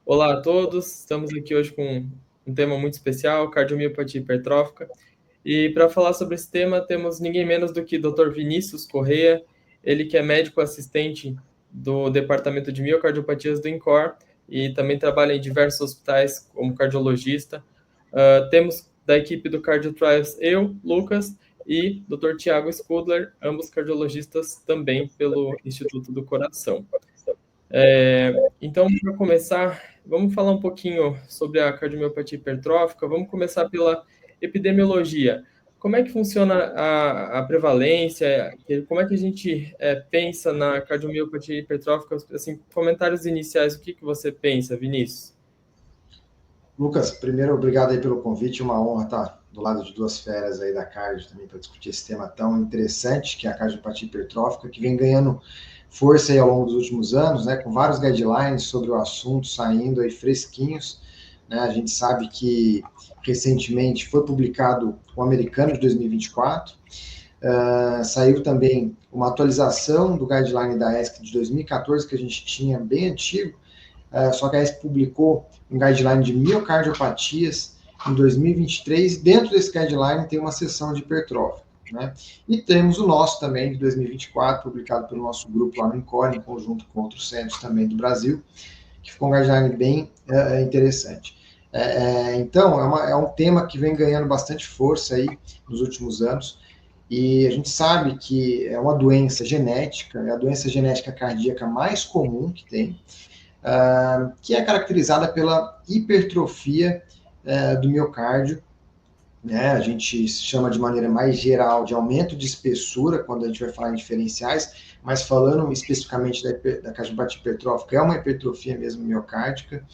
Olá a todos, estamos aqui hoje com um tema muito especial, cardiomiopatia hipertrófica. E para falar sobre esse tema, temos ninguém menos do que Dr. Vinícius Correia, ele que é médico assistente do Departamento de Miocardiopatias do INCOR e também trabalha em diversos hospitais como cardiologista. Temos da equipe do Cardio Trials eu, Lucas, e Dr. Tiago Skudler, ambos cardiologistas também pelo Instituto do Coração. Então, para começar, vamos falar um pouquinho sobre a cardiomiopatia hipertrófica. Vamos começar pela epidemiologia. Como é que funciona a prevalência? Como é que a gente pensa na cardiomiopatia hipertrófica? Assim, comentários iniciais, o que você pensa, Vinícius? Lucas, primeiro, obrigado aí pelo convite. Uma honra estar do lado de duas feras aí da cardio também para discutir esse tema tão interessante, que é a cardiopatia hipertrófica, que vem ganhando força aí ao longo dos últimos anos, né, com vários guidelines sobre o assunto saindo aí fresquinhos, né? A gente sabe que recentemente foi publicado o americano de 2024, saiu também uma atualização do guideline da ESC de 2014, que a gente tinha bem antigo, só que a ESC publicou um guideline de miocardiopatias em 2023, e dentro desse guideline tem uma seção de hipertrófica, né? E temos o nosso também, de 2024, publicado pelo nosso grupo lá no INCOR, em conjunto com outros centros também do Brasil, que ficou um guideline bem interessante. Então, é um tema que vem ganhando bastante força aí nos últimos anos, e a gente sabe que é uma doença genética, é a doença genética cardíaca mais comum que tem, que é caracterizada pela hipertrofia do miocárdio, né? A gente chama de maneira mais geral de aumento de espessura quando a gente vai falar em diferenciais, mas falando especificamente da cardiopatia hipertrófica, é uma hipertrofia mesmo miocárdica,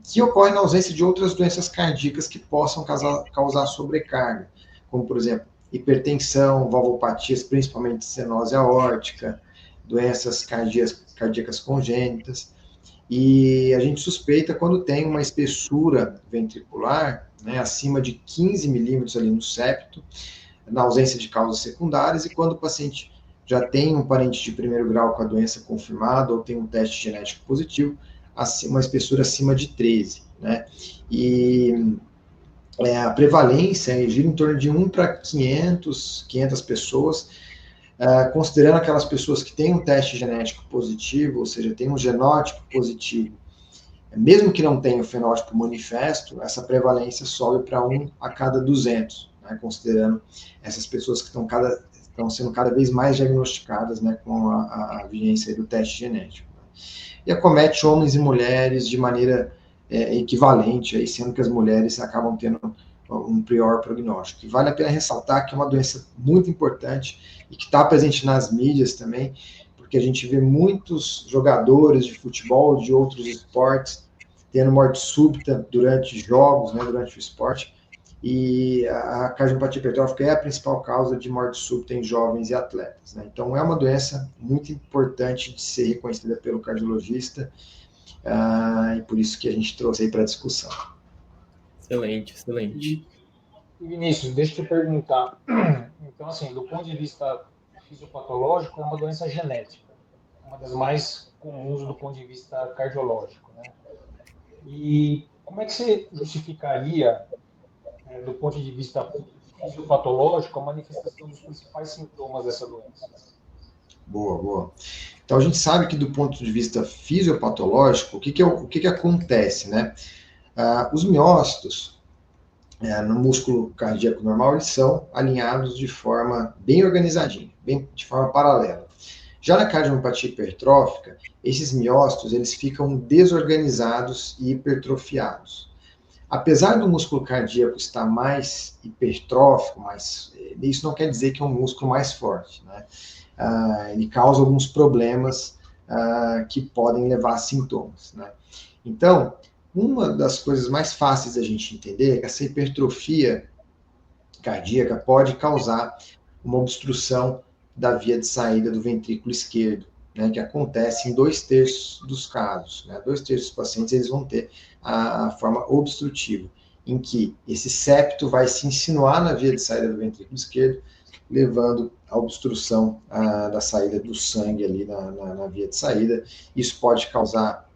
que ocorre na ausência de outras doenças cardíacas que possam causar sobrecarga, como, por exemplo, hipertensão, valvopatias, principalmente estenose aórtica, doenças cardíacas congênitas, e a gente suspeita quando tem uma espessura ventricular, né, acima de 15 milímetros ali no septo, na ausência de causas secundárias, e quando o paciente já tem um parente de primeiro grau com a doença confirmada ou tem um teste genético positivo, uma espessura acima de 13, né? E a prevalência gira em torno de 1 para 500 pessoas, considerando aquelas pessoas que têm um teste genético positivo, ou seja, têm um genótipo positivo, mesmo que não tenha o fenótipo manifesto, essa prevalência sobe para 1 a cada 200, né, considerando essas pessoas que estão sendo cada vez mais diagnosticadas, né, com a vigência do teste genético. E acomete homens e mulheres de maneira equivalente, aí, sendo que as mulheres acabam tendo um pior prognóstico. E vale a pena ressaltar que é uma doença muito importante e que está presente nas mídias também, porque a gente vê muitos jogadores de futebol, de outros esportes, tendo morte súbita durante jogos, né, durante o esporte, e a cardiopatia hipertrófica é a principal causa de morte súbita em jovens e atletas, né? Então, é uma doença muito importante de ser reconhecida pelo cardiologista, e por isso que a gente trouxe aí para a discussão. Excelente, excelente. E, Vinícius, deixa eu te perguntar. Então, assim, do ponto de vista fisiopatológico, é uma doença genética, uma das mais comuns do ponto de vista cardiológico, né? E como é que você justificaria, do ponto de vista fisiopatológico, a manifestação dos principais sintomas dessa doença? Boa, boa. Então, a gente sabe que do ponto de vista fisiopatológico, o que acontece, né? Os miócitos, no músculo cardíaco normal, eles são alinhados de forma bem organizadinha, de forma paralela. Já na cardiomiopatia hipertrófica, esses miócitos eles ficam desorganizados e hipertrofiados. Apesar do músculo cardíaco estar mais hipertrófico, isso não quer dizer que é um músculo mais forte, né? Ele causa alguns problemas que podem levar a sintomas, né? Então, uma das coisas mais fáceis da gente entender é que essa hipertrofia cardíaca pode causar uma obstrução da via de saída do ventrículo esquerdo, né, que acontece em 2/3 dos casos. Né? 2/3 dos pacientes eles vão ter a forma obstrutiva, em que esse septo vai se insinuar na via de saída do ventrículo esquerdo, levando à obstrução da saída do sangue ali na via de saída. Isso pode causar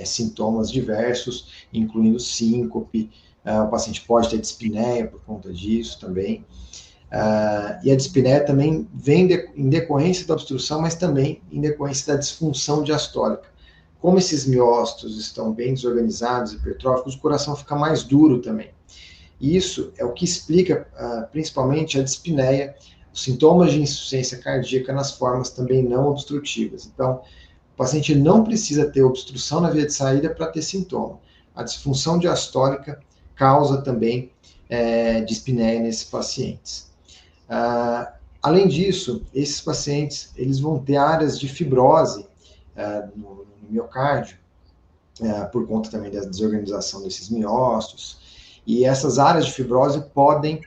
sintomas diversos, incluindo síncope. O paciente pode ter dispneia por conta disso também. E a dispneia também vem em decorrência da obstrução, mas também em decorrência da disfunção diastólica. Como esses miócitos estão bem desorganizados, hipertróficos, o coração fica mais duro também. E isso é o que explica principalmente a dispneia, os sintomas de insuficiência cardíaca nas formas também não obstrutivas. Então, o paciente não precisa ter obstrução na via de saída para ter sintoma. A disfunção diastólica causa também dispneia nesses pacientes. Além disso, esses pacientes eles vão ter áreas de fibrose no miocárdio, por conta também da desorganização desses miócitos, e essas áreas de fibrose podem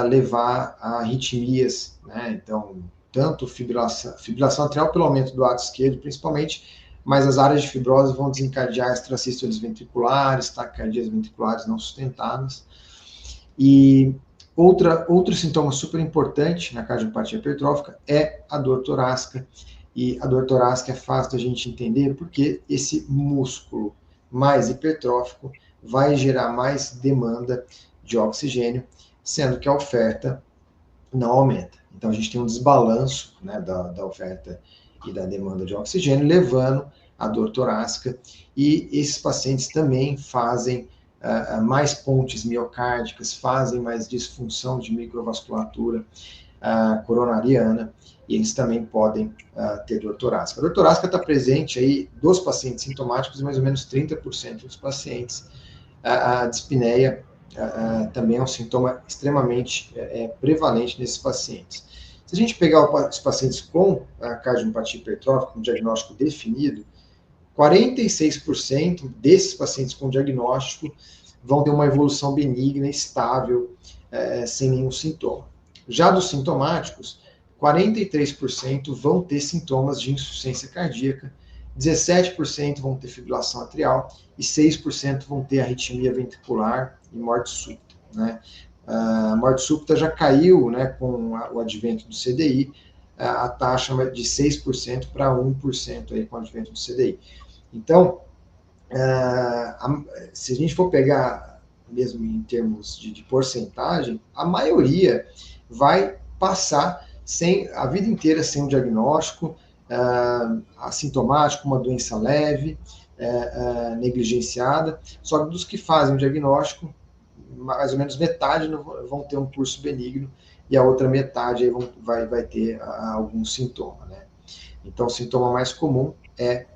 levar a arritmias, né? Então, tanto fibrilação atrial pelo aumento do ato esquerdo, principalmente, mas as áreas de fibrose vão desencadear extrasístoles ventriculares, taquicardias ventriculares não sustentadas. E outro sintoma super importante na cardiopatia hipertrófica é a dor torácica. E a dor torácica é fácil da gente entender porque esse músculo mais hipertrófico vai gerar mais demanda de oxigênio, sendo que a oferta não aumenta. Então, a gente tem um desbalanço, né, da oferta e da demanda de oxigênio, levando à dor torácica, e esses pacientes também fazem mais pontes miocárdicas, fazem mais disfunção de microvasculatura coronariana, e eles também podem ter dor torácica. A dor torácica está presente aí dos pacientes sintomáticos em mais ou menos 30% dos pacientes. A dispneia também é um sintoma extremamente prevalente nesses pacientes. Se a gente pegar os pacientes com cardiopatia hipertrófica, com diagnóstico definido, 46% desses pacientes com diagnóstico vão ter uma evolução benigna, estável, sem nenhum sintoma. Já dos sintomáticos, 43% vão ter sintomas de insuficiência cardíaca, 17% vão ter fibrilação atrial e 6% vão ter arritmia ventricular e morte súbita, né? A morte súbita já caiu, né, com o advento do CDI, a taxa de 6% para 1% aí com o advento do CDI. Então, se a gente for pegar, mesmo em termos de porcentagem, a maioria vai passar a vida inteira sem um diagnóstico, assintomático, uma doença leve, negligenciada, só que dos que fazem o diagnóstico, mais ou menos metade vão ter um curso benigno e a outra metade aí vai ter algum sintoma, né? Então, o sintoma mais comum é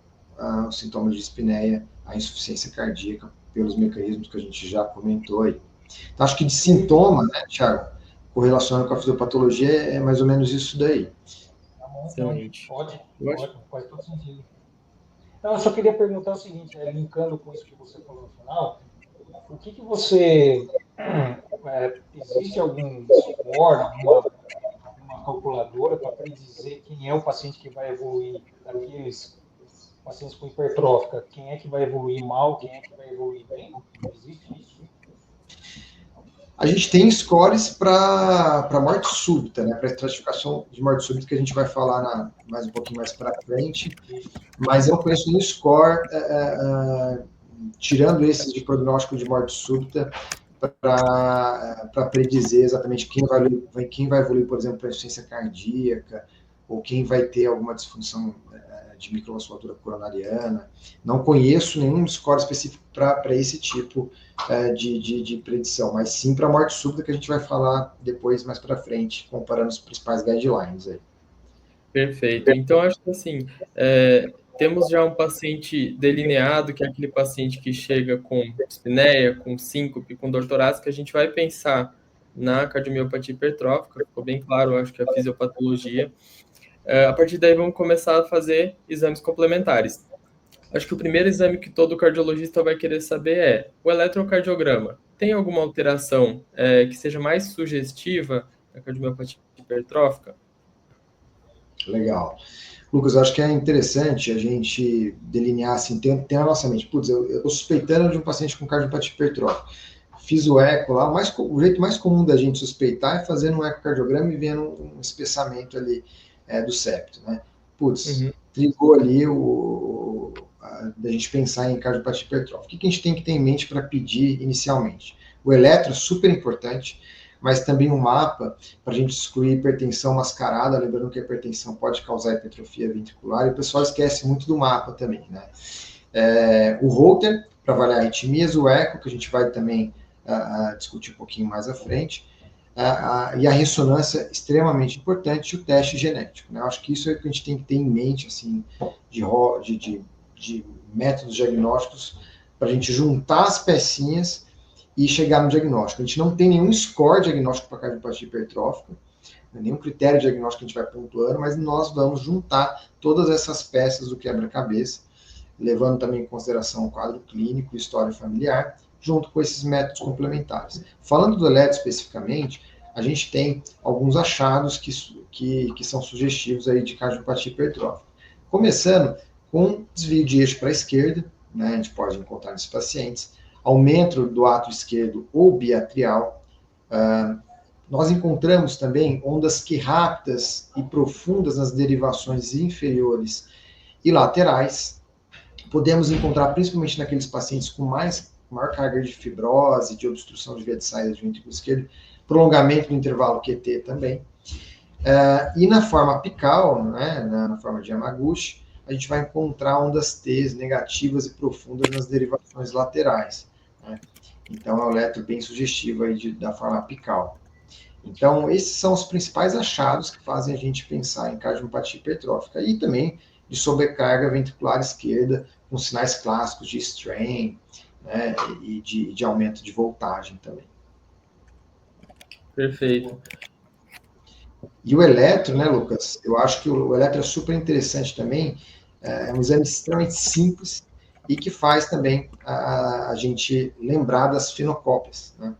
o sintoma de dispneia, a insuficiência cardíaca, pelos mecanismos que a gente já comentou aí. Então, acho que de sintoma, né, Thiago, correlacionando com a fisiopatologia, é mais ou menos isso daí. Excelente. Ótimo, faz todo sentido. Então, eu só queria perguntar o seguinte, linkando com isso que você falou no final, o que você... existe algum score, uma calculadora para predizer quem é o paciente que vai evoluir, daqueles pacientes com hipertrófica, quem é que vai evoluir mal, quem é que vai evoluir bem? Existe isso? A gente tem scores para morte súbita, né, para estratificação de morte súbita, que a gente vai falar mais um pouquinho mais para frente, mas eu conheço um score, tirando esses de prognóstico de morte súbita, para predizer exatamente quem vai evoluir, por exemplo, para insuficiência cardíaca, ou quem vai ter alguma disfunção de microvasculatura coronariana. Não conheço nenhum score específico para esse tipo de predição, mas sim para a morte súbita, que a gente vai falar depois, mais para frente, comparando os principais guidelines aí. Perfeito. Então, acho que assim, temos já um paciente delineado, que é aquele paciente que chega com dispneia, com síncope, com dor torácica. A gente vai pensar na cardiomiopatia hipertrófica, ficou bem claro, acho que a fisiopatologia. A partir daí, vamos começar a fazer exames complementares. Acho que o primeiro exame que todo cardiologista vai querer saber é o eletrocardiograma. Tem alguma alteração que seja mais sugestiva da cardiomiopatia hipertrófica? Legal. Lucas, eu acho que é interessante a gente delinear, assim, ter na nossa mente, putz, eu estou suspeitando de um paciente com cardiopatia hipertrófica. Fiz o eco lá, o jeito mais comum da gente suspeitar é fazendo um ecocardiograma e vendo um espessamento ali do septo, né? Putz, ligou ali da gente pensar em cardiopatia hipertrófica. O que a gente tem que ter em mente para pedir inicialmente? O eletro é super importante, mas também um mapa para a gente excluir hipertensão mascarada, lembrando que a hipertensão pode causar hipertrofia ventricular, e o pessoal esquece muito do mapa também, né? O Holter, para avaliar arritmias, o eco, que a gente vai também discutir um pouquinho mais à frente, e a ressonância extremamente importante, e o teste genético, né? Eu acho que isso é o que a gente tem que ter em mente, assim, de métodos diagnósticos, para a gente juntar as pecinhas e chegar no diagnóstico. A gente não tem nenhum score diagnóstico para cardiopatia hipertrófica, nenhum critério diagnóstico que a gente vai pontuando, mas nós vamos juntar todas essas peças do quebra-cabeça, levando também em consideração o quadro clínico, história familiar, junto com esses métodos complementares. Falando do eletro especificamente, a gente tem alguns achados que são sugestivos aí de cardiopatia hipertrófica. Começando com desvio de eixo para a esquerda, né, a gente pode encontrar nesses pacientes, aumento do átrio esquerdo ou biatrial. Nós encontramos também ondas Q rápidas e profundas nas derivações inferiores e laterais. Podemos encontrar, principalmente naqueles pacientes com maior carga de fibrose, de obstrução de via de saída do ventrículo esquerdo, prolongamento do intervalo QT também. E na forma apical, né, na forma de Yamaguchi, a gente vai encontrar ondas T negativas e profundas nas derivações laterais, né? Então, é um eletro bem sugestivo aí da forma apical. Então, esses são os principais achados que fazem a gente pensar em cardiopatia hipertrófica e também de sobrecarga ventricular esquerda, com sinais clássicos de strain, né, e de aumento de voltagem também. Perfeito. E o eletro, né, Lucas? Eu acho que o eletro é super interessante também. É um exame extremamente simples e que faz também a gente lembrar das fenocópias, né?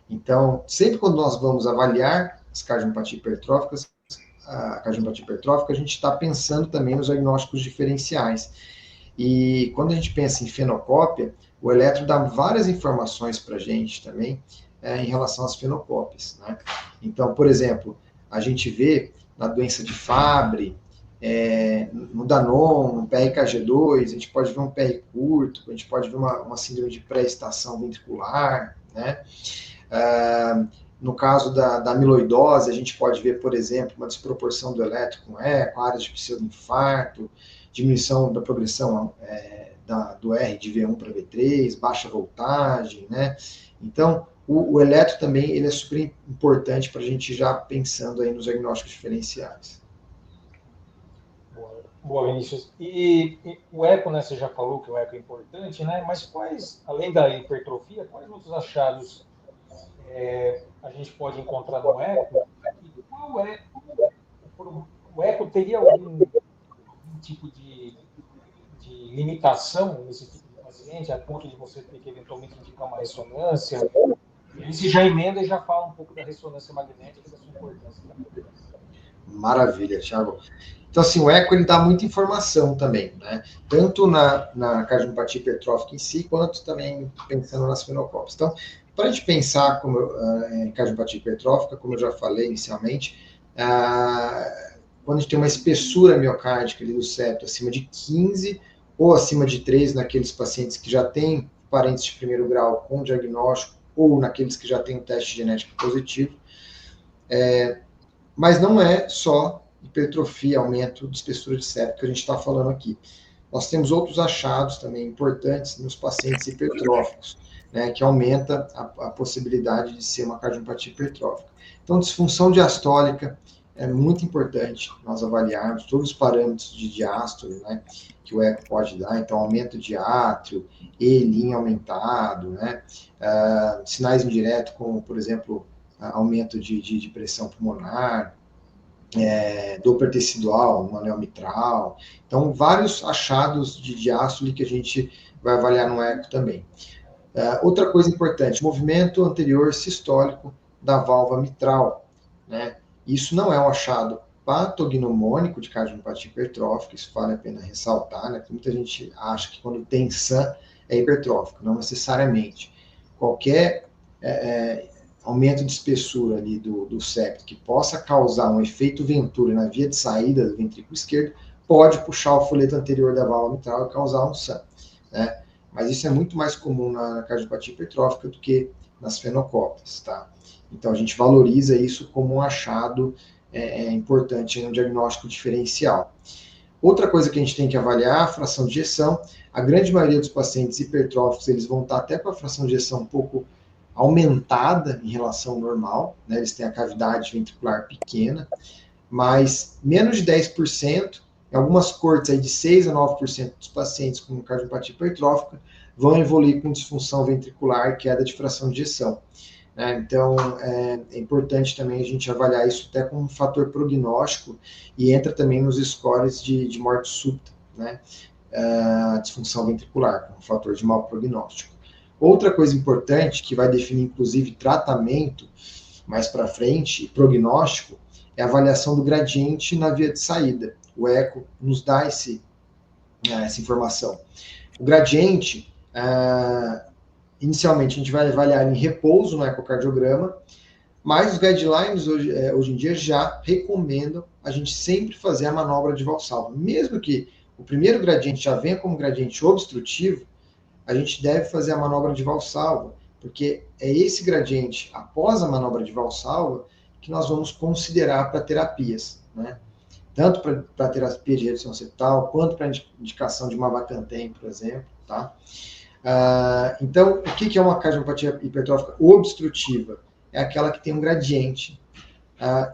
Então, sempre quando nós vamos avaliar as cardiopatia hipertróficas, a cardiopatia hipertrófica, a gente está pensando também nos diagnósticos diferenciais. E quando a gente pensa em fenocópia, o eletro dá várias informações para a gente também em relação às fenocópias, né? Então, por exemplo, a gente vê na doença de Fabry, no Danon, no PRKG2, a gente pode ver um PR curto, a gente pode ver uma síndrome de pré-estação ventricular, né? No caso da amiloidose, a gente pode ver, por exemplo, uma desproporção do eletro com eco, áreas de pseudoinfarto, diminuição da progressão do R de V1 para V3, baixa voltagem, né? Então, o eletro também ele é super importante para a gente já pensando aí nos diagnósticos diferenciais. Boa, Vinícius. E o eco, né, você já falou que o eco é importante, né? Mas quais, além da hipertrofia, quais outros achados a gente pode encontrar no eco? E qual é o eco teria algum tipo de limitação nesse tipo de paciente, a ponto de você ter que eventualmente indicar uma ressonância? E você já emenda e já fala um pouco da ressonância magnética e da sua importância. Maravilha, Thiago. Então, assim, o eco ele dá muita informação também, né? Tanto na cardiopatia hipertrófica em si, quanto também pensando nas fenocópias. Então, para a gente pensar em cardiopatia hipertrófica, como eu já falei inicialmente, quando a gente tem uma espessura miocárdica ali do septo acima de 15 ou acima de 3 naqueles pacientes que já têm parentes de primeiro grau com diagnóstico ou naqueles que já têm um teste genético positivo. Mas não é só hipertrofia, aumento de espessura de septo que a gente está falando aqui. Nós temos outros achados também importantes nos pacientes hipertróficos, né, que aumenta a possibilidade de ser uma cardiopatia hipertrófica. Então, disfunção diastólica é muito importante nós avaliarmos todos os parâmetros de diástole, né, que o eco pode dar. Então, aumento de átrio, E' aumentado, né, sinais indiretos como, por exemplo, aumento de pressão pulmonar, Doppler tecidual, no anel mitral. Então, vários achados de diástole que a gente vai avaliar no eco também. Outra coisa importante, movimento anterior sistólico da válvula mitral, né? Isso não é um achado patognomônico de cardiopatia hipertrófica, isso vale a pena ressaltar, né? Muita gente acha que quando tem SAM é hipertrófico, não necessariamente. Qualquer aumento de espessura ali do septo que possa causar um efeito Venturi na via de saída do ventrículo esquerdo pode puxar o folheto anterior da válvula mitral e causar um SAM, né? Mas isso é muito mais comum na cardiopatia hipertrófica do que nas fenocópias, tá? Então a gente valoriza isso como um achado importante no diagnóstico diferencial. Outra coisa que a gente tem que avaliar, a fração de ejeção. A grande maioria dos pacientes hipertróficos, eles vão estar até com a fração de ejeção um pouco aumentada em relação ao normal, né? Eles têm a cavidade ventricular pequena, mas menos de 10%, em algumas cortes aí de 6 a 9% dos pacientes com cardiopatia hipertrófica vão evoluir com disfunção ventricular, queda de fração de ejeção. Então, é importante também a gente avaliar isso até como um fator prognóstico e entra também nos scores de morte súbita, né? Disfunção ventricular, como um fator de mau prognóstico. Outra coisa importante, que vai definir inclusive tratamento mais para frente, prognóstico, é a avaliação do gradiente na via de saída. O eco nos dá essa informação. O gradiente, inicialmente, a gente vai avaliar em repouso no ecocardiograma, mas os guidelines hoje em dia já recomendam a gente sempre fazer a manobra de Valsalva. Mesmo que o primeiro gradiente já venha como gradiente obstrutivo, a gente deve fazer a manobra de Valsalva, porque é esse gradiente, após a manobra de Valsalva, que nós vamos considerar para terapias, né? Tanto para terapia de redução septal, quanto para indicação de Mavacantem, por exemplo, tá? Então, o que é uma cardiopatia hipertrófica obstrutiva? É aquela que tem um gradiente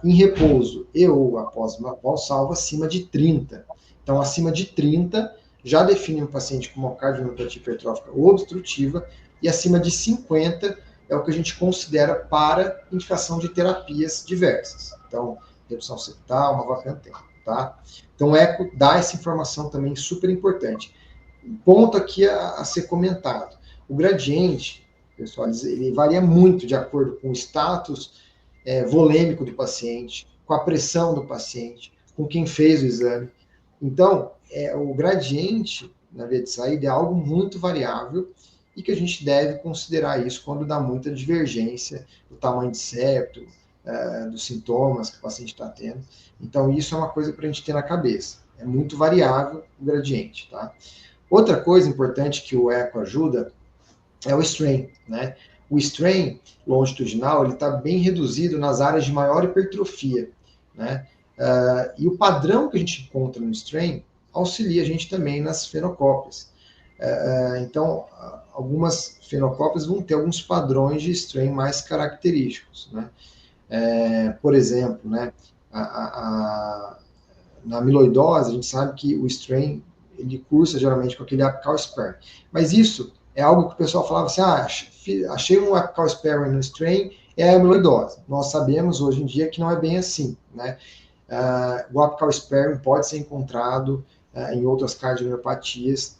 em repouso e ou após uma Valsalva acima de 30. Então, acima de 30 já define um paciente com uma cardiopatia hipertrófica obstrutiva, e acima de 50 é o que a gente considera para indicação de terapias diversas. Então, redução septal, Mavacantem, tá? Então, o eco dá essa informação também super importante. Um ponto aqui a ser comentado. O gradiente, pessoal, ele varia muito de acordo com o status volêmico do paciente, com a pressão do paciente, com quem fez o exame. Então, o gradiente na via de saída é algo muito variável e que a gente deve considerar isso quando dá muita divergência do tamanho de septo, dos sintomas que o paciente está tendo. Então, isso é uma coisa para a gente ter na cabeça. É muito variável o gradiente, tá? Outra coisa importante que o eco ajuda é o strain, né? O strain longitudinal, ele está bem reduzido nas áreas de maior hipertrofia, né? E o padrão que a gente encontra no strain auxilia a gente também nas fenocópias. Então, algumas fenocópias vão ter alguns padrões de strain mais característicos, né? Por exemplo, né, na amiloidose, a gente sabe que o strain ele cursa geralmente com aquele apical sparing. Mas isso é algo que o pessoal falava assim, achei um apical sparing no strain, é a amiloidose. Nós sabemos hoje em dia que não é bem assim, né? O apical sparing pode ser encontrado em outras cardiomiopatias,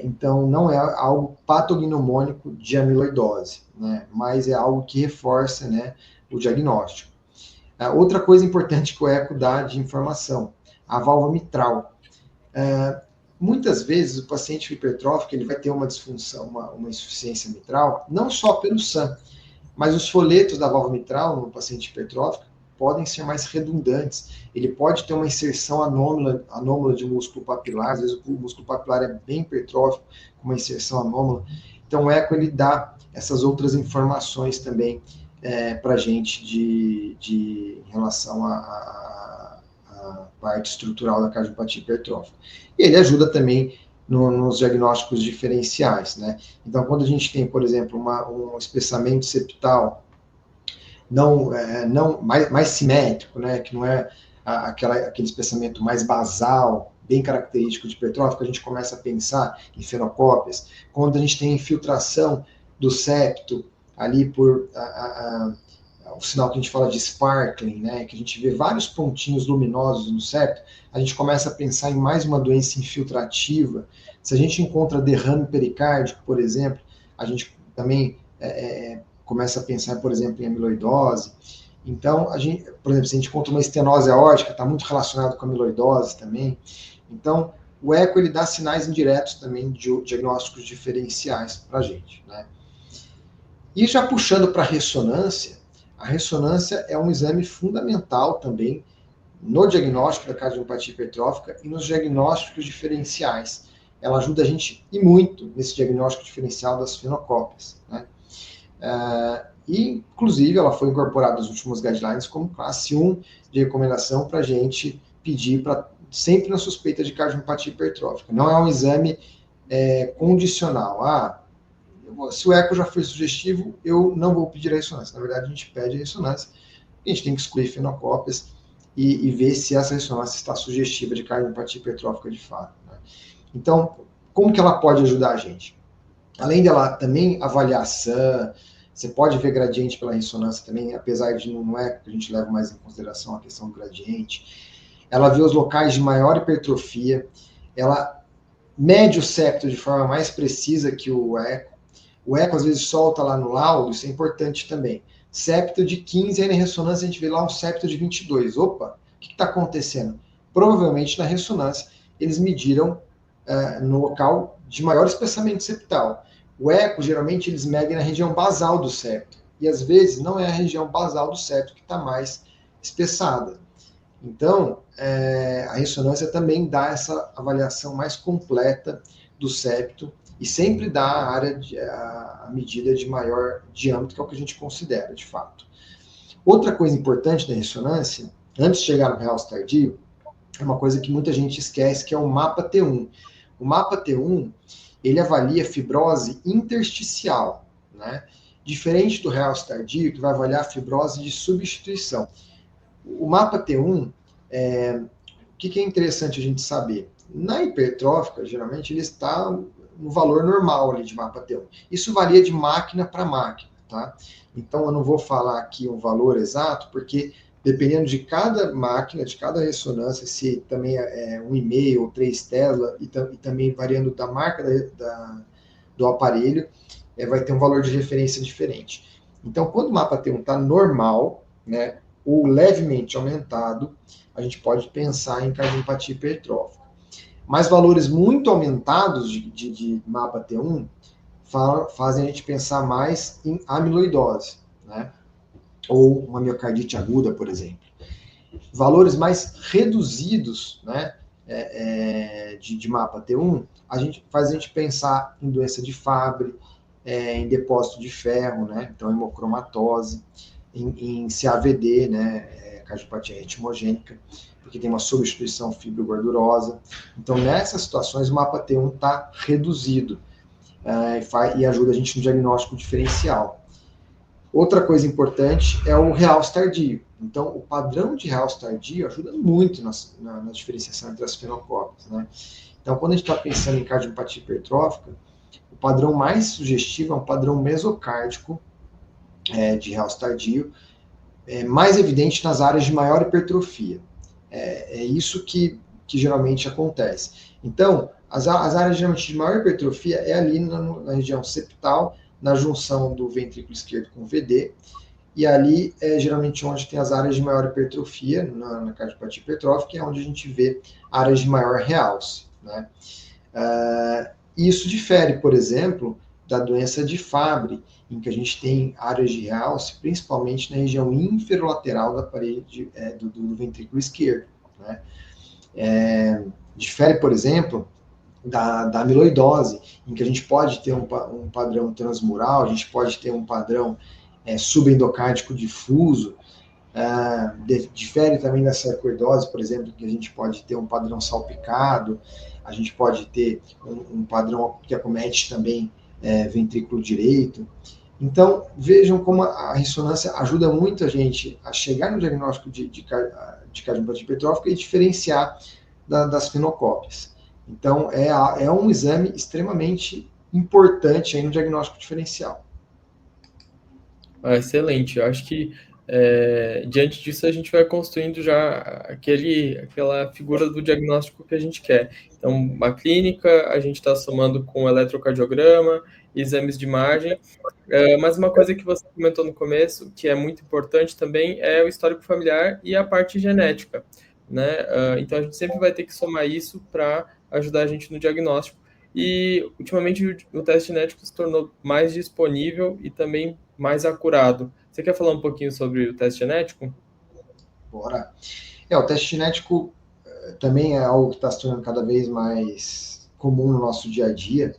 então não é algo patognomônico de amiloidose, né? Mas é algo que reforça, né, o diagnóstico. Outra coisa importante que o eco dá de informação, a válvula mitral. Muitas vezes o paciente hipertrófico ele vai ter uma disfunção, uma insuficiência mitral, não só pelo SAM, mas os folhetos da válvula mitral no paciente hipertrófico podem ser mais redundantes. Ele pode ter uma inserção anômala de músculo papilar, às vezes o músculo papilar é bem hipertrófico, com uma inserção anômala. Então o eco ele dá essas outras informações também para a gente em relação à parte estrutural da cardiopatia hipertrófica. E ele ajuda também nos diagnósticos diferenciais, né? Então, quando a gente tem, por exemplo, um espessamento septal mais simétrico, né? Que não é aquele espessamento mais basal, bem característico de hipertrófico, a gente começa a pensar em fenocópias. Quando a gente tem infiltração do septo ali por o sinal que a gente fala de sparkling, né, que a gente vê vários pontinhos luminosos no septo, a gente começa a pensar em mais uma doença infiltrativa. Se a gente encontra derrame pericárdico, por exemplo, a gente também começa a pensar, por exemplo, em amiloidose. Então, por exemplo, se a gente encontra uma estenose aórtica, está muito relacionado com a amiloidose também. Então, o eco ele dá sinais indiretos também de diagnósticos diferenciais para a gente, né? E já puxando para a ressonância é um exame fundamental também no diagnóstico da cardiopatia hipertrófica e nos diagnósticos diferenciais. Ela ajuda a gente e muito nesse diagnóstico diferencial das fenocópias, né? E, inclusive, ela foi incorporada nos últimos guidelines como classe 1 de recomendação para a gente pedir sempre na suspeita de cardiopatia hipertrófica. Não é um exame condicional. Se o eco já foi sugestivo, eu não vou pedir a ressonância. Na verdade, a gente pede a ressonância. A gente tem que excluir fenocópias e ver se essa ressonância está sugestiva de cardiopatia hipertrófica de fato, né? Então, como que ela pode ajudar a gente? Além dela também avaliar a SAM, você pode ver gradiente pela ressonância também, apesar de não é que a gente leva mais em consideração a questão do gradiente. Ela vê os locais de maior hipertrofia, ela mede o septo de forma mais precisa que o eco. O eco às vezes solta lá no laudo, isso é importante também. Septo de 15, aí na ressonância a gente vê lá um septo de 22. Opa, o que está acontecendo? Provavelmente na ressonância eles mediram no local de maior espessamento septal. O eco, geralmente, eles medem na região basal do septo. E às vezes não é a região basal do septo que está mais espessada. Então, a ressonância também dá essa avaliação mais completa do septo e sempre dá a medida de maior diâmetro, que é o que a gente considera, de fato. Outra coisa importante da ressonância, antes de chegar no realce tardio, é uma coisa que muita gente esquece, que é o mapa T1. O mapa T1, ele avalia fibrose intersticial, né? Diferente do realce tardio, que vai avaliar fibrose de substituição. O mapa T1, o que é interessante a gente saber? Na hipertrófica, geralmente, ele está no valor normal ali de mapa T1. Isso varia de máquina para máquina, tá? Então, eu não vou falar aqui um valor exato, porque dependendo de cada máquina, de cada ressonância, se também é 1,5 ou 3 Tesla, e também variando da marca do aparelho, vai ter um valor de referência diferente. Então, quando o mapa T1 está normal, né, ou levemente aumentado, a gente pode pensar em cardiopatia hipertrófica. Mas valores muito aumentados de mapa T1 fazem a gente pensar mais em amiloidose, né? Ou uma miocardite aguda, por exemplo. Valores mais reduzidos, né, de mapa T1, faz a gente pensar em doença de Fabry, em depósito de ferro, né, então hemocromatose, em CAVD, né, cardiopatia ritmogênica, porque tem uma substituição fibrogordurosa. Então, nessas situações, o mapa T1 está reduzido e ajuda a gente no diagnóstico diferencial. Outra coisa importante é o realce tardio. Então, o padrão de realce tardio ajuda muito na diferenciação entre as fenocópias, né? Então, quando a gente está pensando em cardiopatia hipertrófica, o padrão mais sugestivo é um padrão mesocárdico de realce tardio, mais evidente nas áreas de maior hipertrofia. É isso que geralmente acontece. Então, as áreas geralmente de maior hipertrofia é ali na região septal, na junção do ventrículo esquerdo com o VD, e ali é geralmente onde tem as áreas de maior hipertrofia, na cardiopatia hipertrófica, é onde a gente vê áreas de maior realce, né? Isso difere, por exemplo, da doença de Fabry, em que a gente tem áreas de realce, principalmente na região inferolateral da parede do ventrículo esquerdo, né? Difere, por exemplo, da amiloidose, em que a gente pode ter um padrão transmural, a gente pode ter um padrão subendocárdico difuso, difere também da sarcoidose, por exemplo, que a gente pode ter um padrão salpicado, a gente pode ter um padrão que acomete também ventrículo direito. Então, vejam como a ressonância ajuda muito a gente a chegar no diagnóstico de cardiopatia hipertrófica e diferenciar das fenocópias. Então, é um exame extremamente importante aí no diagnóstico diferencial. Excelente. Eu acho que diante disso a gente vai construindo já aquela figura do diagnóstico que a gente quer. Então, uma clínica, a gente está somando com eletrocardiograma, exames de imagem, mas uma coisa que você comentou no começo, que é muito importante também, é o histórico familiar e a parte genética, né? Então, a gente sempre vai ter que somar isso para ajudar a gente no diagnóstico. E, ultimamente, o teste genético se tornou mais disponível e também mais acurado. Você quer falar um pouquinho sobre o teste genético? Bora. O teste genético também é algo que está se tornando cada vez mais comum no nosso dia a dia,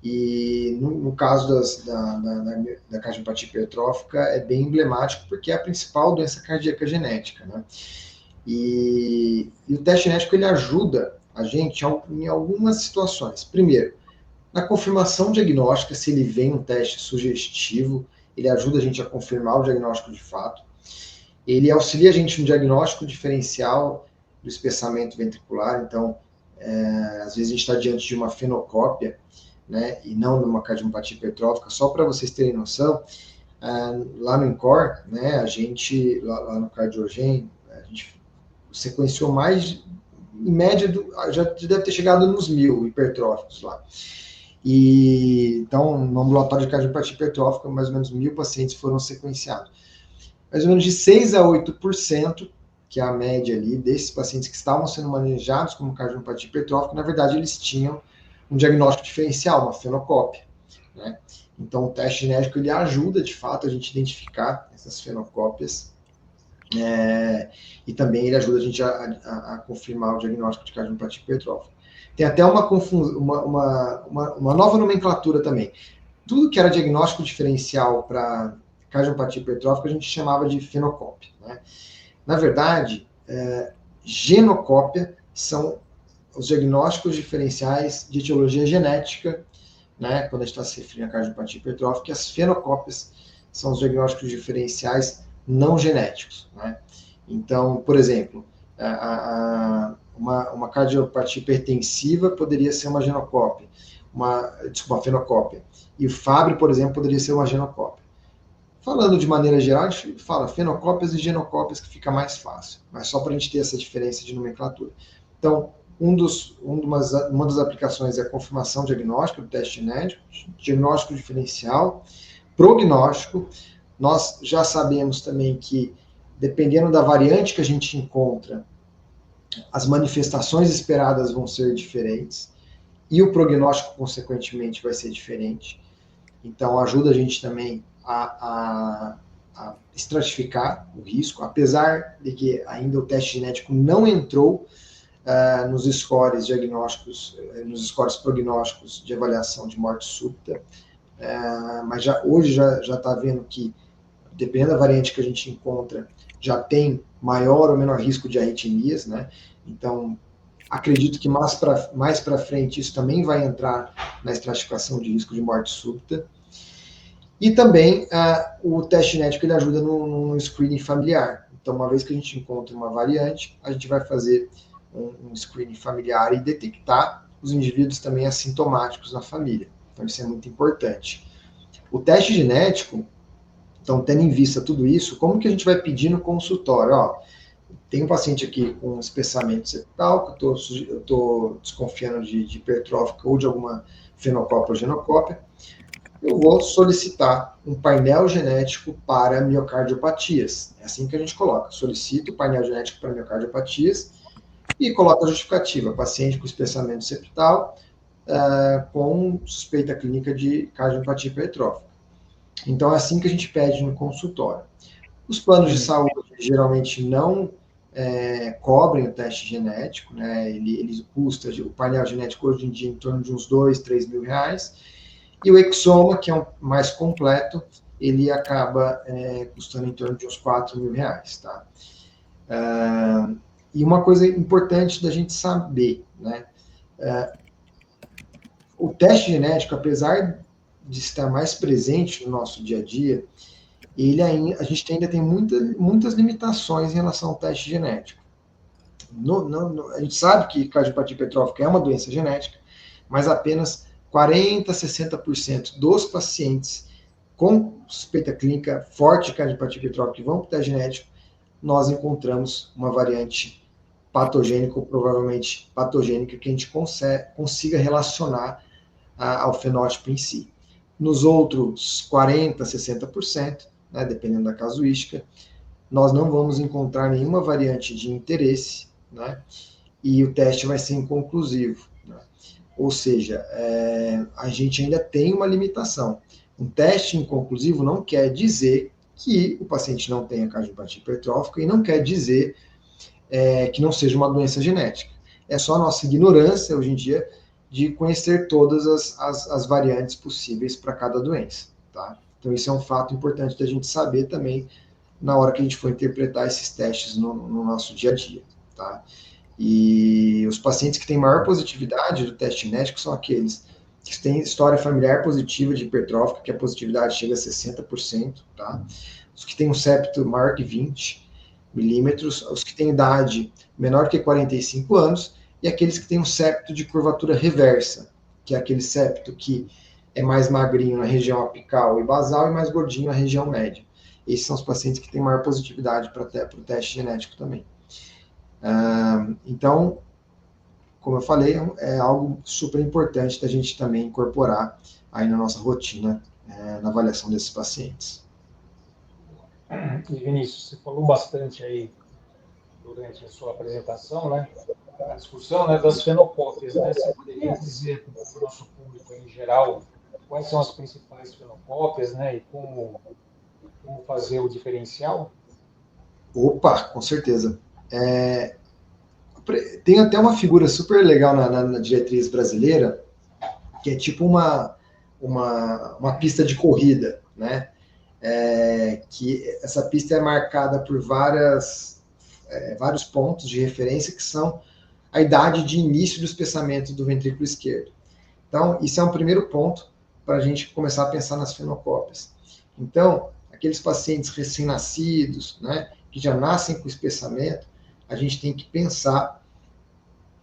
e no caso da cardiopatia hipertrófica é bem emblemático, porque é a principal doença cardíaca genética, né? E o teste genético ele ajuda a gente em algumas situações. Primeiro, na confirmação diagnóstica, se ele vem um teste sugestivo, ele ajuda a gente a confirmar o diagnóstico de fato. Ele auxilia a gente no diagnóstico diferencial do espessamento ventricular. Então, às vezes a gente está diante de uma fenocópia, né, e não numa cardiopatia hipertrófica. Só para vocês terem noção, lá no INCOR, né, a gente, lá no Cardiogen, a gente sequenciou mais, em média, já deve ter chegado nos 1.000 hipertróficos lá. E, então, no ambulatório de cardiopatia hipertrófica, mais ou menos 1.000 pacientes foram sequenciados. Mais ou menos de 6 a 8%, que é a média ali, desses pacientes que estavam sendo manejados como cardiopatia hipertrófica, na verdade, eles tinham um diagnóstico diferencial, uma fenocópia, né? Então, o teste genético, ele ajuda, de fato, a gente identificar essas fenocópias, e também ele ajuda a gente a confirmar o diagnóstico de cardiopatia hipertrófica. Tem até uma nova nomenclatura também. Tudo que era diagnóstico diferencial para cardiopatia hipertrófica, a gente chamava de fenocópia, né? Na verdade, genocópia são os diagnósticos diferenciais de etiologia genética, né, quando a gente está se referindo à cardiopatia hipertrófica, e as fenocópias são os diagnósticos diferenciais não genéticos, né? Então, por exemplo, uma cardiopatia hipertensiva poderia ser uma genocópia, uma fenocópia, e o Fabry, por exemplo, poderia ser uma genocópia. Falando de maneira geral, a gente fala fenocópias e genocópias, que fica mais fácil, mas só para a gente ter essa diferença de nomenclatura. Então, uma das aplicações é a confirmação diagnóstica do teste genético, diagnóstico diferencial, prognóstico. Nós já sabemos também que, dependendo da variante que a gente encontra, as manifestações esperadas vão ser diferentes e o prognóstico, consequentemente, vai ser diferente. Então, ajuda a gente também a estratificar o risco, apesar de que ainda o teste genético não entrou nos scores diagnósticos, nos scores prognósticos de avaliação de morte súbita, mas hoje já está vendo que, dependendo da variante que a gente encontra, já tem maior ou menor risco de arritmias, né? Então, acredito que mais para frente isso também vai entrar na estratificação de risco de morte súbita. E também o teste genético ele ajuda no screening familiar. Então, uma vez que a gente encontra uma variante, a gente vai fazer um screening familiar e detectar os indivíduos também assintomáticos na família. Então, isso é muito importante. O teste genético, então, tendo em vista tudo isso, como que a gente vai pedir no consultório? Tem um paciente aqui com espessamento septal, que eu estou desconfiando de hipertrófica ou de alguma fenocópia ou genocópia. Eu vou solicitar um painel genético para miocardiopatias. É assim que a gente coloca. Solicito o painel genético para miocardiopatias e coloco a justificativa. Paciente com espessamento septal com suspeita clínica de cardiopatia hipertrófica. Então, é assim que a gente pede no consultório. Os planos de saúde geralmente não cobrem o teste genético, né? Ele custa, o painel genético hoje em dia, em torno de uns 2, 3 mil reais. E o exoma, que é o mais completo, ele acaba custando em torno de uns 4 mil reais, tá? E uma coisa importante da gente saber, né? O teste genético, apesar de estar mais presente no nosso dia a dia, a gente ainda tem muitas limitações em relação ao teste genético. A gente sabe que cardiopatia hipertrófica é uma doença genética, mas apenas 40% a 60% dos pacientes com suspeita clínica forte de cardiopatia hipertrófica que vão para o teste genético, nós encontramos uma variante patogênica ou provavelmente patogênica que a gente consiga relacionar ao fenótipo em si. Nos outros 40%, 60%, né, dependendo da casuística, nós não vamos encontrar nenhuma variante de interesse, né, e o teste vai ser inconclusivo. Né? Ou seja, a gente ainda tem uma limitação. Um teste inconclusivo não quer dizer que o paciente não tenha cardiopatia hipertrófica e não quer dizer que não seja uma doença genética. É só a nossa ignorância, hoje em dia, de conhecer todas as variantes possíveis para cada doença, tá? Então, isso é um fato importante da gente saber também na hora que a gente for interpretar esses testes no nosso dia a dia, tá? E os pacientes que têm maior positividade do teste genético são aqueles que têm história familiar positiva de hipertrófica, que a positividade chega a 60%, tá? Os que têm um septo maior que 20 milímetros, os que têm idade menor que 45 anos, e aqueles que têm um septo de curvatura reversa, que é aquele septo que é mais magrinho na região apical e basal e mais gordinho na região média. Esses são os pacientes que têm maior positividade para o teste genético também. Então, como eu falei, é algo super importante da gente também incorporar aí na nossa rotina, na avaliação desses pacientes. E Vinícius, você falou bastante aí durante a sua apresentação, né, a discussão, né, das fenocópias, né? Você poderia dizer para o nosso público em geral quais são as principais fenocópias, né, e como fazer o diferencial? Opa, com certeza. Tem até uma figura super legal na diretriz brasileira, que é tipo uma pista de corrida, né? Que essa pista é marcada por vários pontos de referência que são a idade de início do espessamento do ventrículo esquerdo. Então, isso é um primeiro ponto para a gente começar a pensar nas fenocópias. Então, aqueles pacientes recém-nascidos, né, que já nascem com espessamento, a gente tem que pensar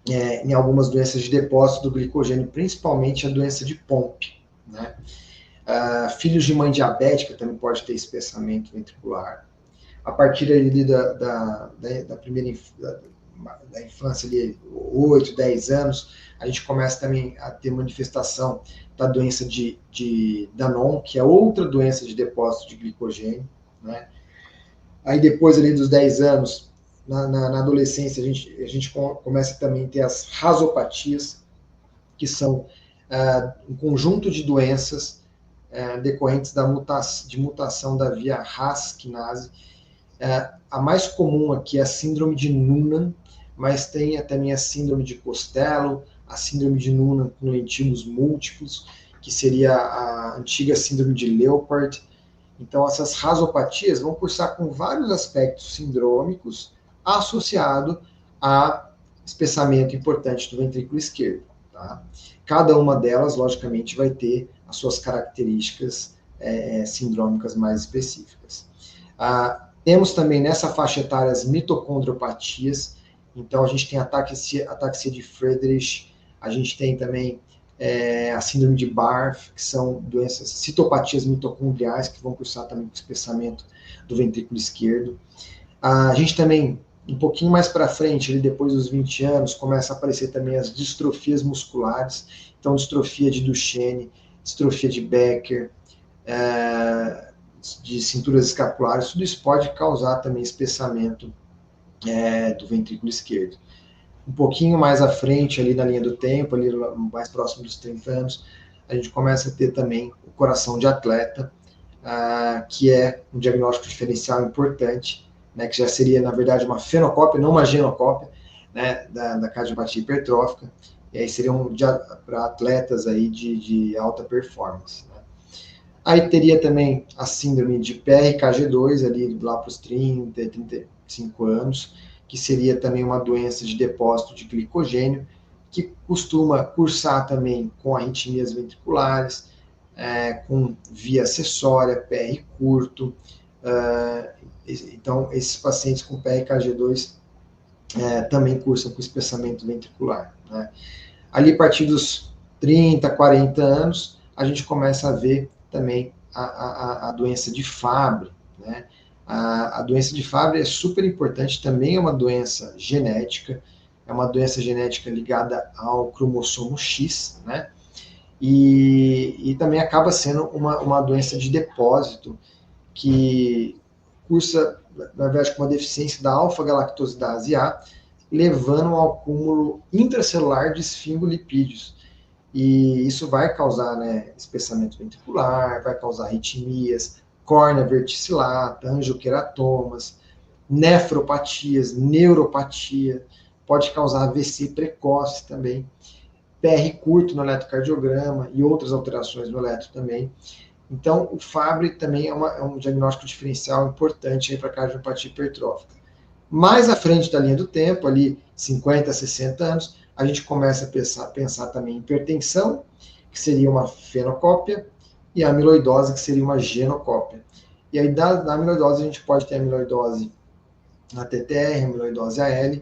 em algumas doenças de depósito do glicogênio, principalmente a doença de Pompe, né? Filhos de mãe diabética também pode ter espessamento ventricular. A partir ali da primeira da infância, ali, 8, 10 anos, a gente começa também a ter manifestação da doença de Danon, que é outra doença de depósito de glicogênio, né? Aí depois ali dos 10 anos, na adolescência, a gente começa também a ter as rasopatias, que são um conjunto de doenças decorrentes de mutação da via RAS-quinase. A mais comum aqui é a síndrome de Noonan, mas tem também a síndrome de Costello, a síndrome de Noonan com lentículos múltiplos, que seria a antiga síndrome de Leopard. Então, essas rasopatias vão cursar com vários aspectos sindrômicos associado a espessamento importante do ventrículo esquerdo, tá? Cada uma delas, logicamente, vai ter as suas características sindrômicas mais específicas. Temos também nessa faixa etária as mitocondriopatias. Então, a gente tem ataxia de Friedreich, a gente tem também a síndrome de Barth, que são doenças, citopatias mitocondriais, que vão cursar também com o espessamento do ventrículo esquerdo. A gente também, um pouquinho mais para frente, ali depois dos 20 anos, começa a aparecer também as distrofias musculares. Então, distrofia de Duchenne, distrofia de Becker, de cinturas escapulares, tudo isso pode causar também espessamento do ventrículo esquerdo. Um pouquinho mais à frente, ali na linha do tempo, ali mais próximo dos 30 anos, a gente começa a ter também o coração de atleta, que é um diagnóstico diferencial importante, né, que já seria, na verdade, uma fenocópia, não uma genocópia, né, da cardiopatia hipertrófica, e aí seriam para atletas aí de alta performance, né. Aí teria também a síndrome de PRKG2, ali lá para os 30, 35 anos, que seria também uma doença de depósito de glicogênio, que costuma cursar também com arritmias ventriculares, com via acessória, PR curto. Então, esses pacientes com PRKG2 também cursam com espessamento ventricular, né? Ali, a partir dos 30, 40 anos, a gente começa a ver também a doença de Fabry, né? A doença de Fabry é super importante, também é uma doença genética, é uma doença genética ligada ao cromossomo X, né? E também acaba sendo uma doença de depósito que cursa, na verdade, com uma deficiência da alfa-galactosidase A, levando ao acúmulo intracelular de esfingolipídios. E isso vai causar, né, espessamento ventricular, vai causar arritmias, córnea verticillata, angioqueratomas, nefropatias, neuropatia, pode causar AVC precoce também, PR curto no eletrocardiograma e outras alterações no eletro também. Então, o Fabry também é um diagnóstico diferencial importante para cardiopatia hipertrófica. Mais à frente da linha do tempo, ali 50, 60 anos, a gente começa a pensar também em hipertensão, que seria uma fenocópia, e a amiloidose, que seria uma genocópia. E aí, da amiloidose, a gente pode ter amiloidose na TTR, amiloidose AL,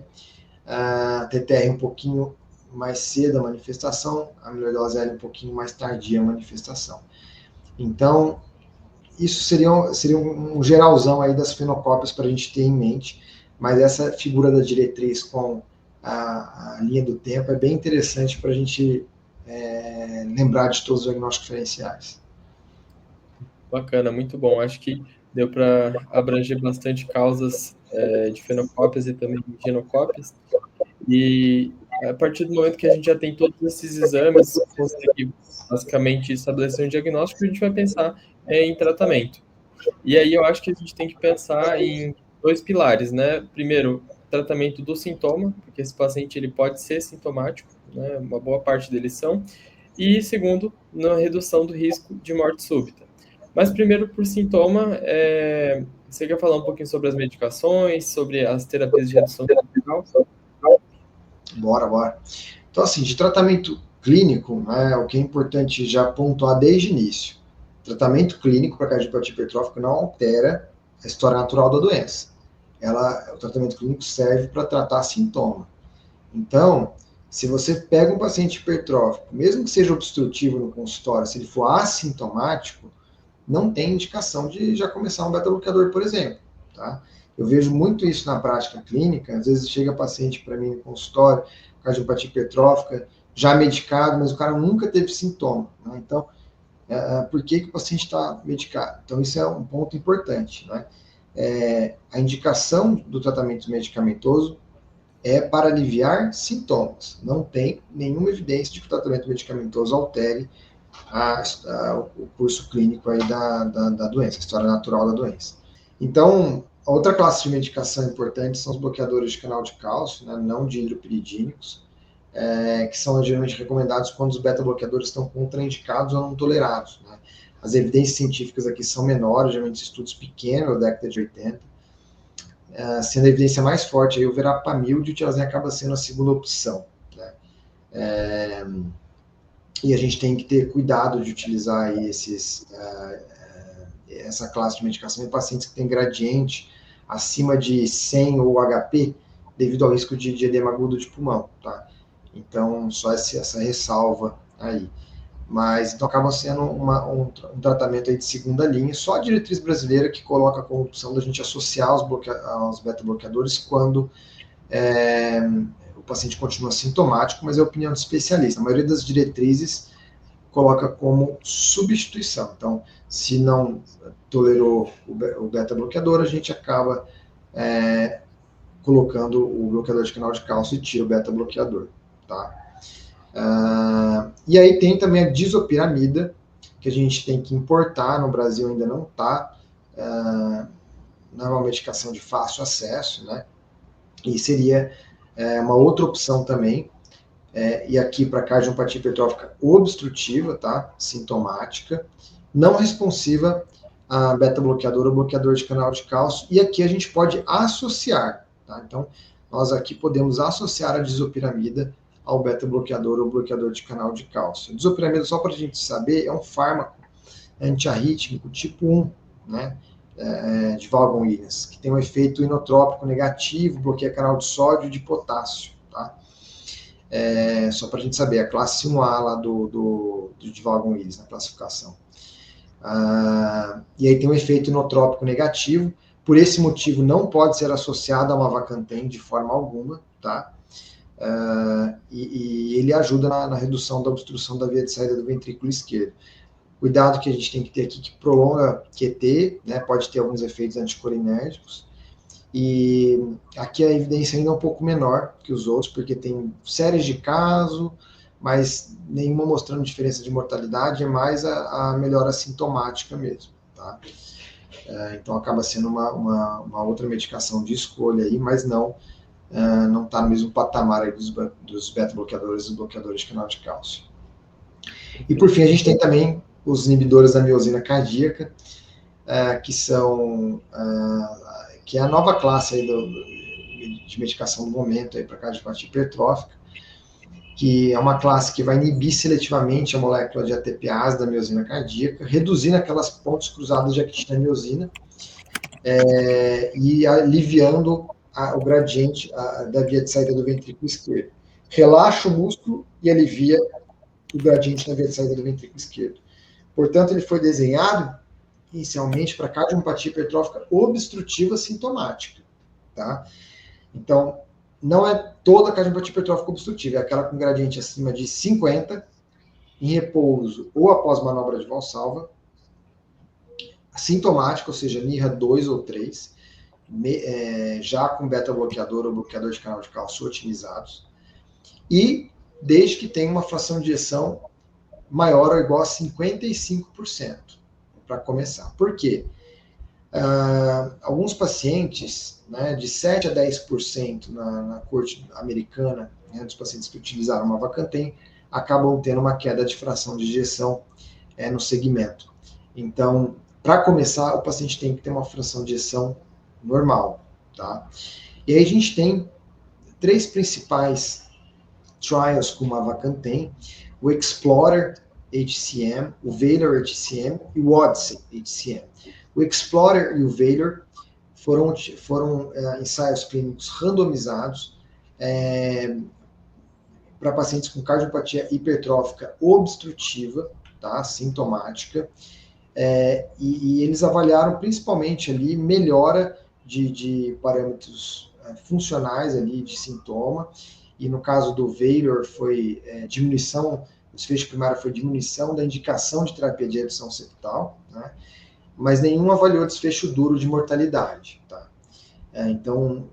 a TTR um pouquinho mais cedo a manifestação, a amiloidose AL um pouquinho mais tardia a manifestação. Então, isso seria um geralzão aí das fenocópias para a gente ter em mente, mas essa figura da diretriz com a linha do tempo é bem interessante para a gente lembrar de todos os diagnósticos diferenciais. Bacana, muito bom. Acho que deu para abranger bastante causas de fenocópias e também genocópias. E a partir do momento que a gente já tem todos esses exames, consegue basicamente estabelecer um diagnóstico, a gente vai pensar em tratamento. E aí eu acho que a gente tem que pensar em dois pilares, né? Primeiro, tratamento do sintoma, porque esse paciente ele pode ser sintomático, né? Uma boa parte deles são. E segundo, na redução do risco de morte súbita. Mas primeiro, por sintoma, você quer falar um pouquinho sobre as medicações, sobre as terapias de redução sintomática? Bora. Então, assim, de tratamento clínico, né, o que é importante já pontuar desde o início. Tratamento clínico para cardiopatia hipertrófica não altera a história natural da doença. O tratamento clínico serve para tratar sintoma. Então, se você pega um paciente hipertrófico, mesmo que seja obstrutivo no consultório, se ele for assintomático, não tem indicação de já começar um beta-bloqueador, por exemplo. Tá? Eu vejo muito isso na prática clínica, às vezes chega paciente para mim no consultório, cardiopatia hipertrófica, já medicado, mas o cara nunca teve sintoma. Né? Então, por que o paciente está medicado? Então, isso é um ponto importante. Né? A indicação do tratamento medicamentoso é para aliviar sintomas. Não tem nenhuma evidência de que o tratamento medicamentoso altere o curso clínico aí da doença, a história natural da doença. Então, a outra classe de medicação importante são os bloqueadores de canal de cálcio, né, não dihidropiridínicos, que são geralmente recomendados quando os beta-bloqueadores estão contraindicados ou não tolerados. Né? As evidências científicas aqui são menores, geralmente estudos pequenos da década de 80, sendo a evidência mais forte, aí o verapamil de utilazem acaba sendo a segunda opção. Né? E a gente tem que ter cuidado de utilizar aí essa classe de medicação em pacientes que têm gradiente acima de 100 ou HP, devido ao risco de edema agudo de pulmão. Tá? Então, só essa ressalva aí. Mas, então, acaba sendo um tratamento aí de segunda linha, só a diretriz brasileira que coloca como opção da gente associar aos beta-bloqueadores quando o paciente continua sintomático, mas é a opinião do especialista. A maioria das diretrizes coloca como substituição. Então, se não tolerou o beta-bloqueador, a gente acaba colocando o bloqueador de canal de cálcio e tira o beta-bloqueador. Tá? E aí tem também a disopiramida, que a gente tem que importar, no Brasil ainda não está, não é uma medicação de fácil acesso, né? E seria uma outra opção também, e aqui para cardiopatia hipertrófica obstrutiva, tá? Sintomática, não responsiva a beta-bloqueador ou bloqueador de canal de cálcio, e aqui a gente pode associar, tá? Então, nós aqui podemos associar a disopiramida ao beta-bloqueador ou bloqueador de canal de cálcio. A disopiramida, só para a gente saber, é um fármaco antiarrítmico tipo 1, né? De Vaughan-Williams, que tem um efeito inotrópico negativo, bloqueia canal de sódio e de potássio. Tá? Só para a gente saber, a classe 1A lá de Vaughan-Williams, na classificação. E aí tem um efeito inotrópico negativo, por esse motivo não pode ser associado a uma Vacantem de forma alguma, tá? E ele ajuda na redução da obstrução da via de saída do ventrículo esquerdo. Cuidado que a gente tem que ter aqui, que prolonga QT, né, pode ter alguns efeitos anticolinérgicos, e aqui a evidência ainda é um pouco menor que os outros, porque tem séries de casos, mas nenhuma mostrando diferença de mortalidade, é mais a melhora sintomática mesmo. Tá? Então acaba sendo uma outra medicação de escolha aí, mas não está no mesmo patamar aí dos beta-bloqueadores e bloqueadores de canal de cálcio. E por fim, a gente tem também os inibidores da miosina cardíaca, que é a nova classe aí de medicação do momento para cardiopatia hipertrófica, que é uma classe que vai inibir seletivamente a molécula de ATPase da miosina cardíaca, reduzindo aquelas pontes cruzadas de actina e miosina, e aliviando o gradiente da via de saída do ventrículo esquerdo. Relaxa o músculo e alivia o gradiente da via de saída do ventrículo esquerdo. Portanto, ele foi desenhado inicialmente para cardiopatia hipertrófica obstrutiva sintomática, tá? Então, não é toda a cardiopatia hipertrófica obstrutiva, é aquela com gradiente acima de 50, em repouso ou após manobra de Valsalva, sintomática, ou seja, NIRA 2 ou 3, já com beta-bloqueador ou bloqueador de canal de cálcio otimizados, e desde que tenha uma fração de ejeção maior ou igual a 55%, para começar. Por quê? Alguns pacientes, né, de 7 a 10% na corte americana, né, dos pacientes que utilizaram uma Vacantem, acabam tendo uma queda de fração de ejeção no segmento. Então, para começar, o paciente tem que ter uma fração de ejeção normal, tá? E aí a gente tem 3 principais trials com uma Vacantem: o Explorer HCM, o Valor HCM e o Odyssey HCM. O Explorer e o Valor foram ensaios clínicos randomizados para pacientes com cardiopatia hipertrófica obstrutiva, tá, sintomática, e eles avaliaram principalmente ali melhora de parâmetros funcionais ali de sintoma, e no caso do Valor foi diminuição, o desfecho primário foi diminuição da indicação de terapia de redução septal, né? Mas nenhum avaliou desfecho duro de mortalidade, tá? Então,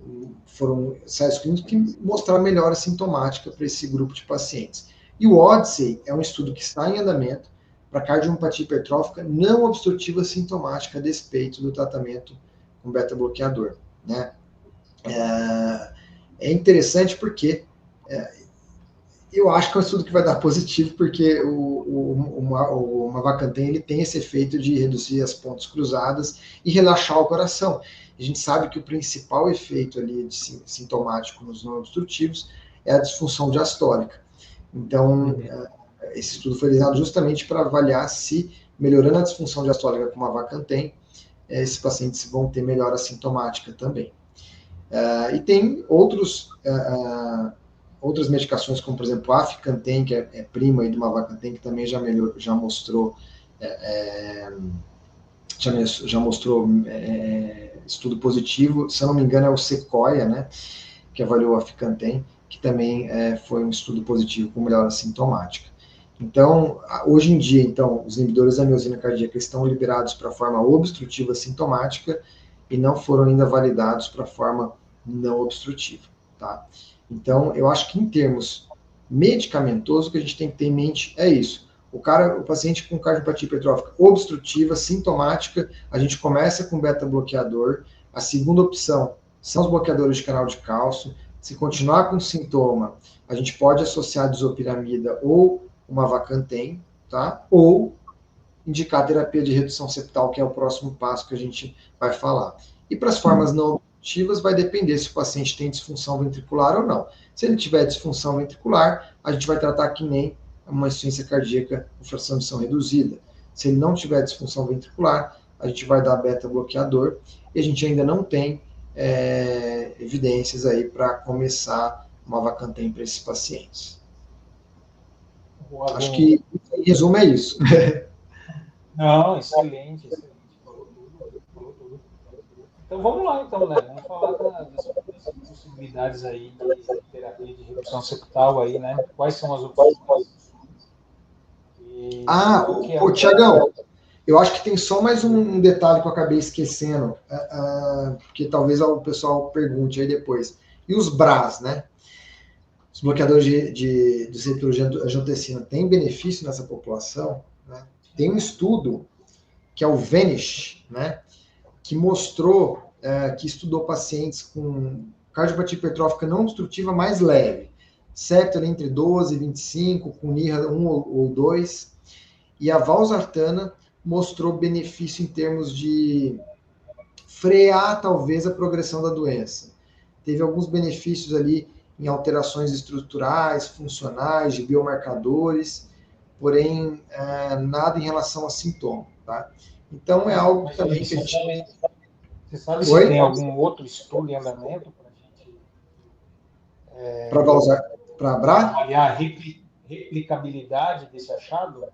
foram ensaios clínicos que mostraram melhora sintomática para esse grupo de pacientes. E o Odyssey é um estudo que está em andamento para cardiopatia hipertrófica não obstrutiva sintomática a despeito do tratamento com beta-bloqueador, né? É interessante porque eu acho que é um estudo que vai dar positivo, porque o Mavacantem ele tem esse efeito de reduzir as pontes cruzadas e relaxar o coração. A gente sabe que o principal efeito ali sintomático nos não obstrutivos é a disfunção diastólica. Então, esse estudo foi desenhado justamente para avaliar se, melhorando a disfunção diastólica com o Mavacantem, esses pacientes vão ter melhora sintomática também. E tem outras medicações, como por exemplo a Aficantem, que é prima aí do Mavacantem, que também já mostrou estudo positivo. Se eu não me engano é o Sequoia, né, que avaliou a Aficantem, que também foi um estudo positivo com melhora sintomática. Então, hoje em dia, então, os inibidores da miosina cardíaca estão liberados para a forma obstrutiva sintomática e não foram ainda validados para a forma não obstrutiva, tá? Então, eu acho que em termos medicamentosos, o que a gente tem que ter em mente é isso. O paciente com cardiopatia hipertrófica obstrutiva, sintomática, a gente começa com beta-bloqueador. A segunda opção são os bloqueadores de canal de cálcio. Se continuar com sintoma, a gente pode associar a disopiramida ou uma Vacantem, tá? Ou indicar terapia de redução septal, que é o próximo passo que a gente vai falar. E para as formas não obstrutivas, vai depender se o paciente tem disfunção ventricular ou não. Se ele tiver disfunção ventricular, a gente vai tratar que nem uma insuficiência cardíaca com fração de ejeção reduzida. Se ele não tiver disfunção ventricular, a gente vai dar beta-bloqueador, e a gente ainda não tem evidências aí para começar uma Vacantem para esses pacientes. Acho que, em resumo, é isso. Não, excelente. Falou tudo. Então vamos lá, então, né? Vamos falar das possibilidades aí de terapia de redução septal aí, né? Quais são as opções? Tiagão, eu acho que tem só mais um detalhe que eu acabei esquecendo, porque talvez o pessoal pergunte aí depois. E os BRAs, né? Os bloqueadores de receptor de angiotensina têm benefício nessa população, né? Tem um estudo que é o VANISH, né? que mostrou, que estudou pacientes com cardiopatia hipertrófica não obstrutiva mais leve, septo ali entre 12 e 25, com NIRA 1 ou 2, e a valsartana mostrou benefício em termos de frear, talvez, a progressão da doença. Teve alguns benefícios ali em alterações estruturais, funcionais, de biomarcadores, porém, nada em relação a sintoma, tá? Então, é algo também que a gente... Você sabe se tem algum outro estudo em andamento para a gente... Para avaliar a replicabilidade desse achado?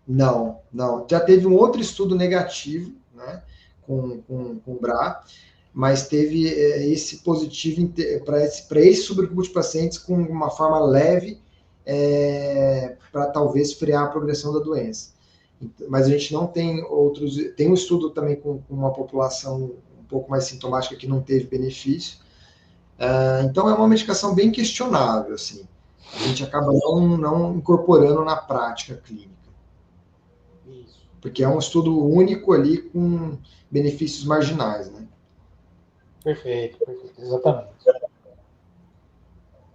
Não. Já teve um outro estudo negativo, né, com BRA, mas teve esse positivo para esse subgrupo de pacientes com uma forma leve, para talvez frear a progressão da doença. Mas a gente não tem outros... Tem um estudo também com uma população um pouco mais sintomática que não teve benefício. Então, é uma medicação bem questionável, assim. A gente acaba não incorporando na prática clínica. Isso. Porque é um estudo único ali com benefícios marginais, né? Perfeito, exatamente.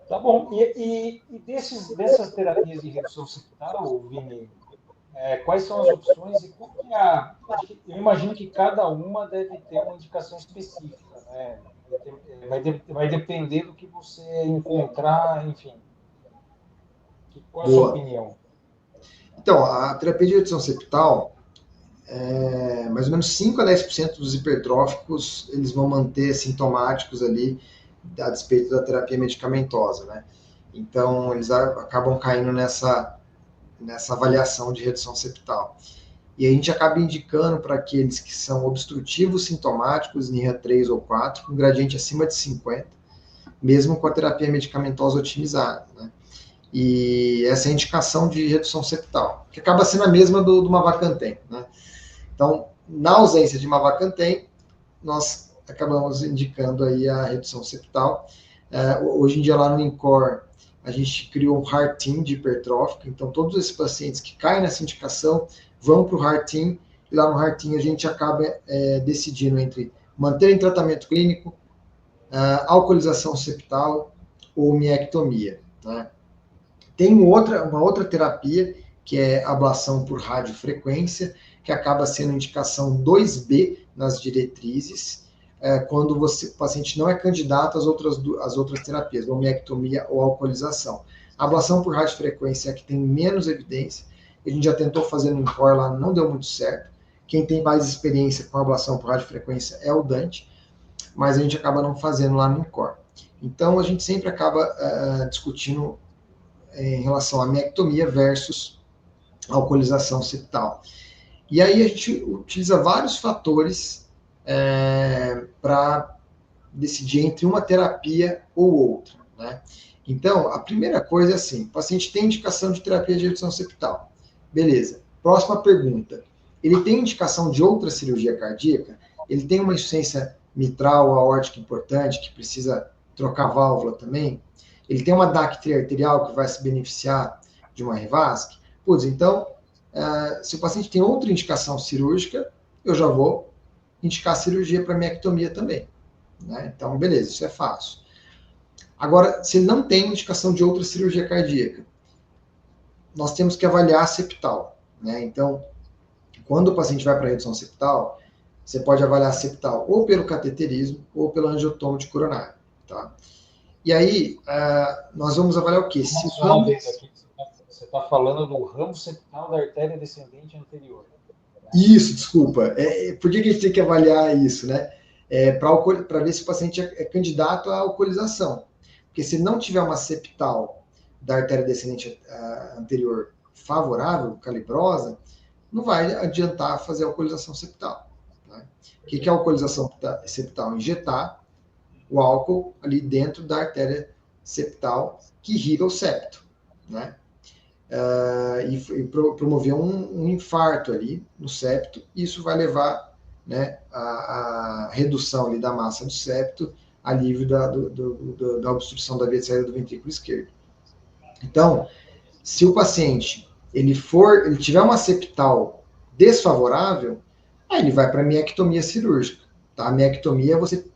Tá bom. E dessas terapias de redução septal, Vini, quais são as opções e qual que é eu imagino que cada uma deve ter uma indicação específica, né? Vai depender do que você encontrar, enfim. Qual a sua opinião? Então, a terapia de redução septal, mais ou menos 5 a 10% dos hipertróficos, eles vão manter sintomáticos ali, a despeito da terapia medicamentosa, né? Então, eles acabam caindo nessa avaliação de redução septal. E a gente acaba indicando para aqueles que são obstrutivos sintomáticos, NIRA 3 ou 4, com gradiente acima de 50, mesmo com a terapia medicamentosa otimizada, né? E essa é a indicação de redução septal, que acaba sendo a mesma do Mavacantem, né? Então, na ausência de Mavacantem, nós acabamos indicando aí a redução septal. Hoje em dia, lá no INCOR, a gente criou um Heart Team de hipertrófica, então todos esses pacientes que caem nessa indicação vão para o Heart Team, e lá no Heart Team a gente acaba decidindo entre manter em tratamento clínico, alcoolização septal ou miectomia, né? Tem uma outra terapia, que é ablação por radiofrequência, que acaba sendo indicação 2B nas diretrizes, quando o paciente não é candidato às outras terapias, ou miectomia ou alcoolização. A ablação por radiofrequência é a que tem menos evidência, a gente já tentou fazer no INCOR lá, não deu muito certo. Quem tem mais experiência com ablação por radiofrequência é o Dante, mas a gente acaba não fazendo lá no INCOR. Então, a gente sempre acaba discutindo em relação à miectomia versus alcoolização septal. E aí a gente utiliza vários fatores para decidir entre uma terapia ou outra, né? Então, a primeira coisa é assim, o paciente tem indicação de terapia de redução septal. Beleza. Próxima pergunta. Ele tem indicação de outra cirurgia cardíaca? Ele tem uma insuficiência mitral ou aórtica importante, que precisa trocar válvula também? Ele tem uma DAC triarterial que vai se beneficiar de uma Revasc? Putz, então, se o paciente tem outra indicação cirúrgica, eu já vou indicar a cirurgia para miectomia também, né? Então, beleza, isso é fácil. Agora, se ele não tem indicação de outra cirurgia cardíaca, nós temos que avaliar a septal, né? Então, quando o paciente vai para a redução septal, você pode avaliar a septal ou pelo cateterismo ou pelo angiotoma de coronário, tá? E aí, nós vamos avaliar o quê? Se o ramo... Você está falando do ramo septal da artéria descendente anterior. Né? Isso, desculpa. Por que a gente tem que avaliar isso, né? Para ver se o paciente é candidato à alcoolização. Porque se não tiver uma septal da artéria descendente anterior favorável, calibrosa, não vai adiantar fazer a alcoolização septal. Né? O que é a alcoolização septal? Injetar o álcool ali dentro da artéria septal que irriga o septo, né? E promover um infarto ali no septo, isso vai levar, né, a redução ali da massa do septo, alívio da obstrução da via de saída do ventrículo esquerdo. Então, se o paciente ele tiver uma septal desfavorável, Aí ele vai para a miectomia cirúrgica. Tá? A miectomia é você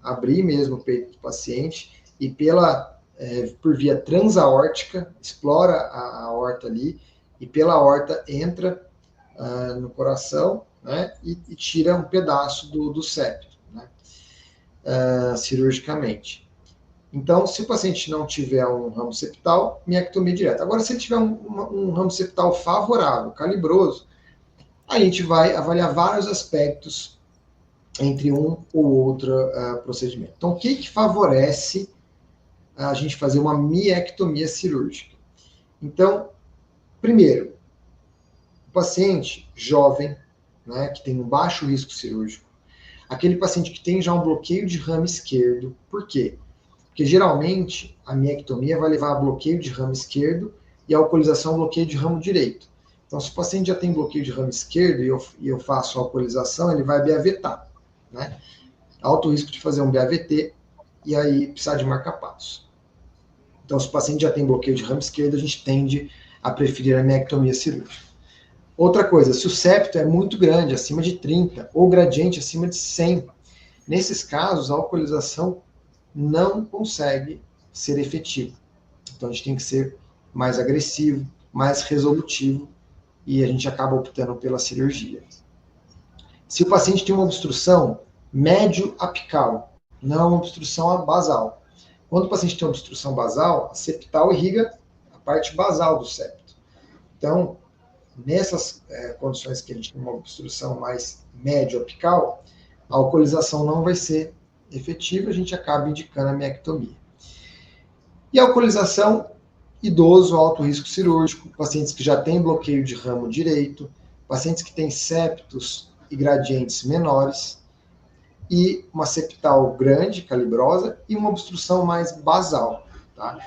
abrir mesmo o peito do paciente e por via transaórtica, explora a aorta ali e pela aorta entra no coração, né, e tira um pedaço do septo, né, cirurgicamente. Então, se o paciente não tiver um ramo septal, miectomia direta. Agora, se ele tiver um ramo septal favorável, calibroso, a gente vai avaliar vários aspectos entre um ou outro procedimento. Então, o que favorece a gente fazer uma miectomia cirúrgica? Então, primeiro, o paciente jovem, né, que tem um baixo risco cirúrgico, aquele paciente que tem já um bloqueio de ramo esquerdo. Por quê? Porque geralmente a miectomia vai levar a bloqueio de ramo esquerdo e a alcoolização a bloqueio de ramo direito. Então, se o paciente já tem bloqueio de ramo esquerdo e eu faço a alcoolização, ele vai BAVEtar, né? Alto risco de fazer um BAVT e aí precisar de marca-passo. Então, se o paciente já tem bloqueio de ramo esquerdo, a gente tende a preferir a miectomia cirúrgica. Outra coisa, se o septo é muito grande, acima de 30, ou gradiente acima de 100, nesses casos, a alcoolização não consegue ser efetiva. Então, a gente tem que ser mais agressivo, mais resolutivo, e a gente acaba optando pela cirurgia. Se o paciente tem uma obstrução médio-apical, não uma obstrução basal. Quando o paciente tem uma obstrução basal, a septal irriga a parte basal do septo. Então, nessas condições que a gente tem uma obstrução mais médio-apical, a alcoolização não vai ser efetiva, a gente acaba indicando a miectomia. E a alcoolização, idoso, alto risco cirúrgico, pacientes que já têm bloqueio de ramo direito, pacientes que têm septos e gradientes menores, e uma septal grande, calibrosa, e uma obstrução mais basal. Tá?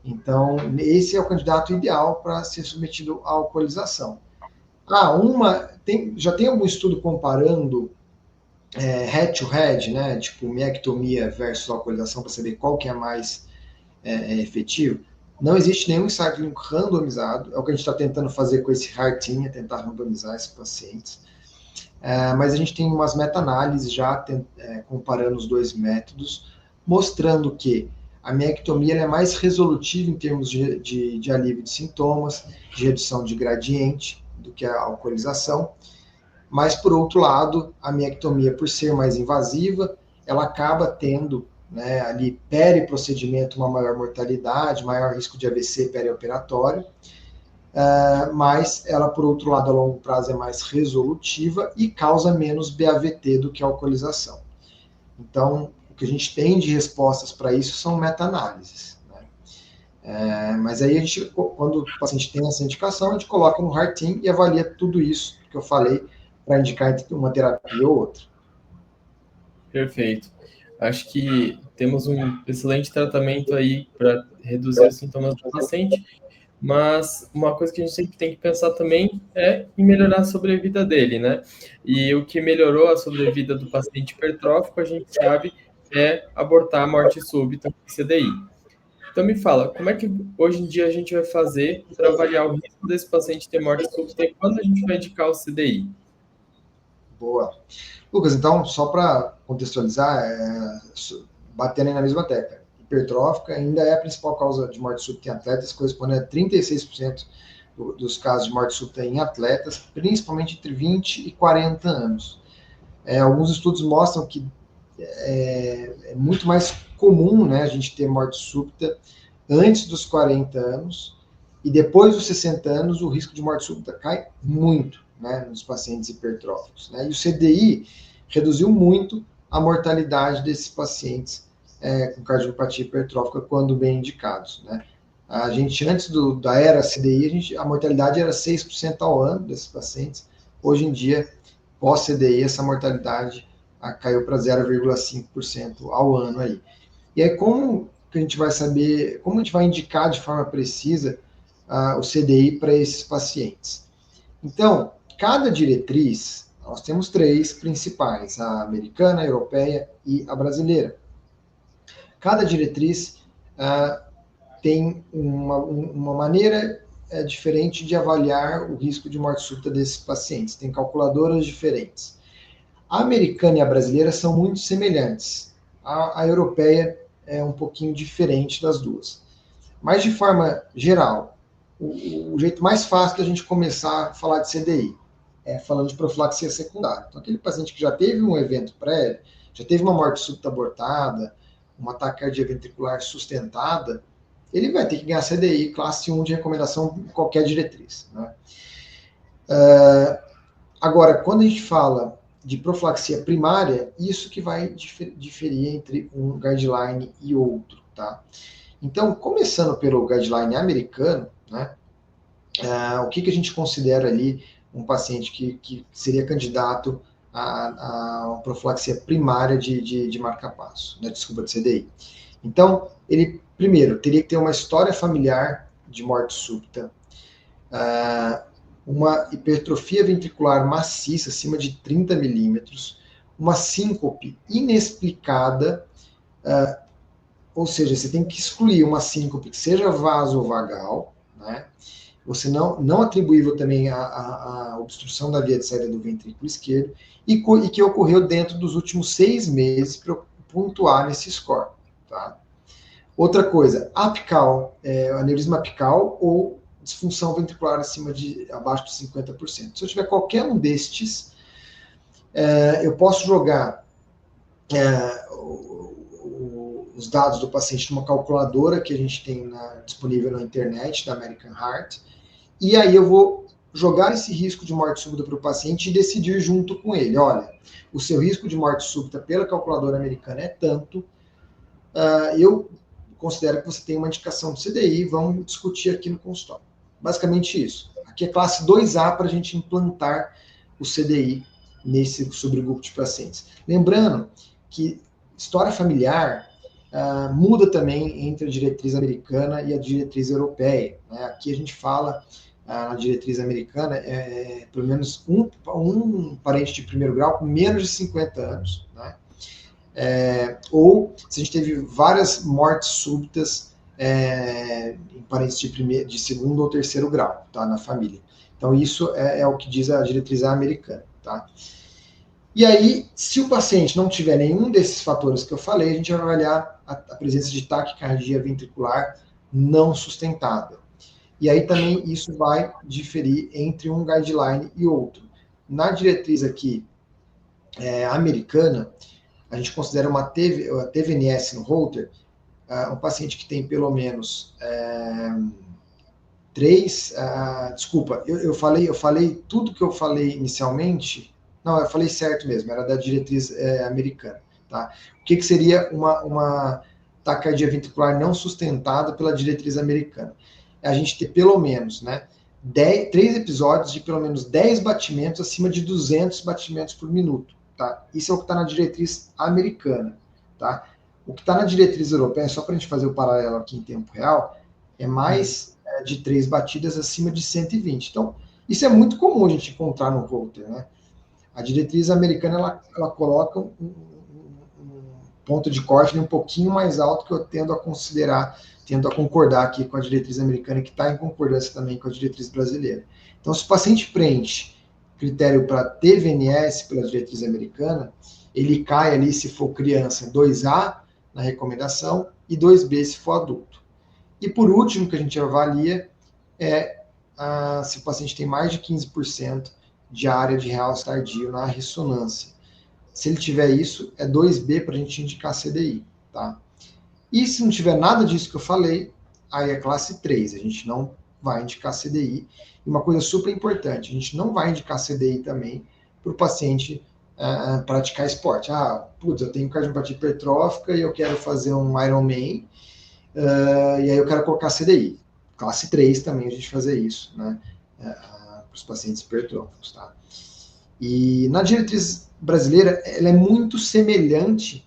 Então, esse é o candidato ideal para ser submetido à alcoolização. Já tem algum estudo comparando head-to-head, né, tipo miectomia versus alcoolização, para saber qual que é mais efetivo? Não existe nenhum ensaio clínico randomizado, é o que a gente está tentando fazer com esse HEART-TEAM, é tentar randomizar esses pacientes. Mas a gente tem umas meta-análises já comparando os dois métodos, mostrando que a miectomia é mais resolutiva em termos de alívio de sintomas, de redução de gradiente, do que a alcoolização. Mas, por outro lado, a miectomia, por ser mais invasiva, ela acaba tendo, né, ali, peri-procedimento, uma maior mortalidade, maior risco de AVC perioperatório, mas ela, por outro lado, a longo prazo é mais resolutiva e causa menos BAVT do que a alcoolização. Então, o que a gente tem de respostas para isso são meta-análises. Né? Mas aí, quando o paciente tem essa indicação, a gente coloca no HEART-TEAM e avalia tudo isso que eu falei para indicar entre uma terapia ou outra. Perfeito. Acho que temos um excelente tratamento aí para reduzir os sintomas do paciente, mas uma coisa que a gente sempre tem que pensar também é em melhorar a sobrevida dele, né? E o que melhorou a sobrevida do paciente hipertrófico, a gente sabe, é abortar a morte súbita com CDI. Então me fala, como é que hoje em dia a gente vai fazer para avaliar o risco desse paciente ter morte súbita e quando a gente vai indicar o CDI? Boa. Lucas, então, só para contextualizar, batendo aí na mesma tecla, hipertrófica ainda é a principal causa de morte súbita em atletas, correspondendo a 36% dos casos de morte súbita em atletas, principalmente entre 20 e 40 anos. Alguns estudos mostram que é muito mais comum, né, a gente ter morte súbita antes dos 40 anos, e depois dos 60 anos o risco de morte súbita cai muito, né, nos pacientes hipertróficos. Né? E o CDI reduziu muito a mortalidade desses pacientes com cardiopatia hipertrófica quando bem indicados. Né? A gente, antes da era CDI, a mortalidade era 6% ao ano desses pacientes. Hoje em dia, pós-CDI, essa mortalidade caiu para 0,5% ao ano aí. E aí, como que a gente vai saber, como a gente vai indicar de forma precisa o CDI para esses pacientes? Então, cada diretriz, nós temos 3 principais, a americana, a europeia e a brasileira. Cada diretriz tem uma maneira diferente de avaliar o risco de morte súbita desses pacientes. Tem calculadoras diferentes. A americana e a brasileira são muito semelhantes. A europeia é um pouquinho diferente das duas. Mas, de forma geral, o jeito mais fácil da gente começar a falar de CDI é falando de profilaxia secundária. Então, aquele paciente que já teve um evento prévio, já teve uma morte súbita abortada, uma taquicardia ventricular sustentada, ele vai ter que ganhar CDI classe 1 de recomendação em qualquer diretriz, né? Agora, quando a gente fala de profilaxia primária, isso que vai diferir entre um guideline e outro, tá? Então, começando pelo guideline americano, né, o que a gente considera ali um paciente que seria candidato a uma profilaxia primária de marca-passo, né, desculpa, de CDI. Então, ele, primeiro, teria que ter uma história familiar de morte súbita, uma hipertrofia ventricular maciça, acima de 30 milímetros, uma síncope inexplicada, ou seja, você tem que excluir uma síncope que seja vasovagal, né? Você não atribuível também à obstrução da via de saída do ventrículo esquerdo, e que ocorreu dentro dos últimos 6 meses para pontuar nesse score, tá? Outra coisa, apical, aneurisma apical ou disfunção ventricular abaixo de 50%. Se eu tiver qualquer um destes, eu posso jogar os dados do paciente numa calculadora que a gente tem disponível na internet, da American Heart, e aí eu vou jogar esse risco de morte súbita para o paciente e decidir junto com ele, olha, o seu risco de morte súbita pela calculadora americana é tanto, eu considero que você tem uma indicação de CDI, vamos discutir aqui no consultório. Basicamente isso. Aqui é classe 2A para a gente implantar o CDI nesse subgrupo de pacientes. Lembrando que história familiar muda também entre a diretriz americana e a diretriz europeia, né? Aqui a gente fala, na diretriz americana, pelo menos um parente de primeiro grau com menos de 50 anos, né? Ou se a gente teve várias mortes súbitas em parentes de segundo ou terceiro grau, tá, na família. Então isso é o que diz a diretriz americana, tá? E aí, se o paciente não tiver nenhum desses fatores que eu falei, a gente vai avaliar a presença de taquicardia ventricular não sustentada. E aí também isso vai diferir entre um guideline e outro. Na diretriz aqui americana, a gente considera uma TVNS no Holter, um paciente que tem pelo menos 3... desculpa, eu falei tudo que eu falei inicialmente. Não, eu falei certo mesmo, era da diretriz americana. Tá? O que seria uma taquicardia ventricular não sustentada pela diretriz americana? A gente ter pelo menos, né, 3 episódios de pelo menos 10 batimentos acima de 200 batimentos por minuto. Tá? Isso é o que está na diretriz americana. Tá? O que está na diretriz europeia, só para a gente fazer o paralelo aqui em tempo real, é mais de 3 batidas acima de 120. Então, isso é muito comum a gente encontrar no Holter, né? A diretriz americana, ela coloca um ponto de corte um pouquinho mais alto, que eu tendo a concordar aqui com a diretriz americana, que está em concordância também com a diretriz brasileira. Então, se o paciente preenche critério para TVNS pela diretriz americana, ele cai ali, se for criança, 2A na recomendação e 2B se for adulto. E por último, que a gente avalia se o paciente tem mais de 15% de área de realce tardio na ressonância. Se ele tiver isso, é 2B para a gente indicar CDI, tá? E se não tiver nada disso que eu falei, aí é classe 3, a gente não vai indicar CDI. E uma coisa super importante, a gente não vai indicar CDI também para o paciente praticar esporte. Eu tenho cardiopatia hipertrófica e eu quero fazer um Ironman, e aí eu quero colocar CDI. Classe 3 também a gente fazer isso, né? Para os pacientes hipertróficos, tá? E na diretriz brasileira, ela é muito semelhante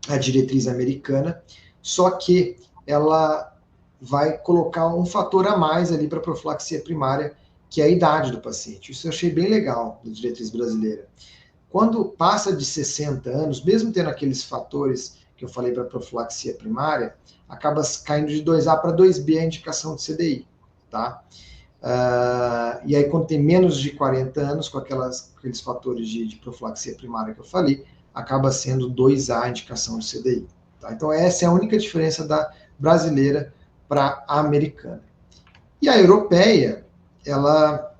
à diretriz americana, só que ela vai colocar um fator a mais ali para a profilaxia primária, que é a idade do paciente. Isso eu achei bem legal da diretriz brasileira. Quando passa de 60 anos, mesmo tendo aqueles fatores que eu falei para profilaxia primária, acaba caindo de 2A para 2B a indicação de CDI, tá? E aí, quando tem menos de 40 anos, com aqueles fatores de profilaxia primária que eu falei, acaba sendo 2A a indicação de CDI. Tá? Então, essa é a única diferença da brasileira para a americana. E a europeia, ela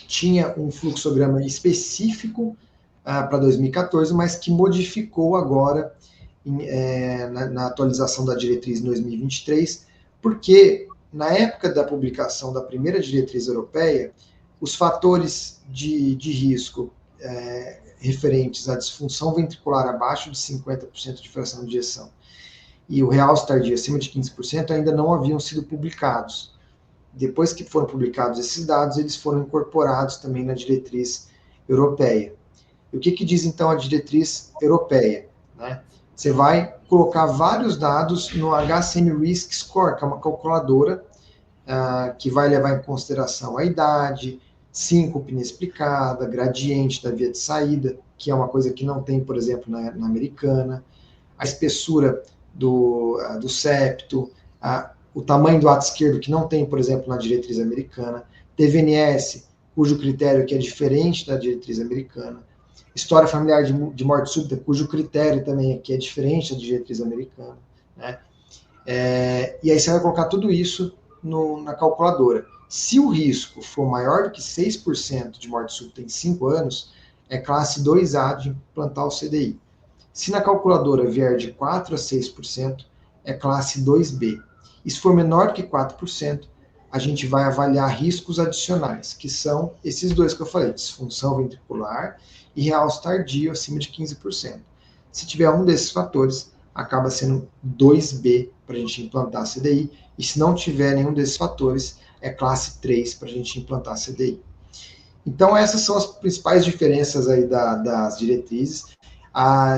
tinha um fluxograma específico para 2014, mas que modificou agora na atualização da diretriz em 2023, porque na época da publicação da primeira diretriz europeia, os fatores de risco referentes à disfunção ventricular abaixo de 50% de fração de ejeção e o realce tardio acima de 15% ainda não haviam sido publicados. Depois que foram publicados esses dados, eles foram incorporados também na diretriz europeia. E o que diz então a diretriz europeia? Né? Você vai colocar vários dados no HCM Risk Score, que é uma calculadora que vai levar em consideração a idade, síncope inexplicada, gradiente da via de saída, que é uma coisa que não tem, por exemplo, na americana, a espessura do septo, o tamanho do ato esquerdo, que não tem, por exemplo, na diretriz americana, TVNS, cujo critério que é diferente da diretriz americana, história familiar de morte súbita, cujo critério também aqui é diferente da diretriz americana, né? E aí você vai colocar tudo isso na calculadora. Se o risco for maior do que 6% de morte súbita em 5 anos, é classe 2A de implantar o CDI. Se na calculadora vier de 4% a 6%, é classe 2B. E se for menor que 4%, a gente vai avaliar riscos adicionais, que são esses dois que eu falei, disfunção ventricular e realce tardio acima de 15%. Se tiver um desses fatores, acaba sendo 2B para a gente implantar a CDI, e se não tiver nenhum desses fatores, é classe 3 para a gente implantar a CDI. Então, essas são as principais diferenças aí das diretrizes.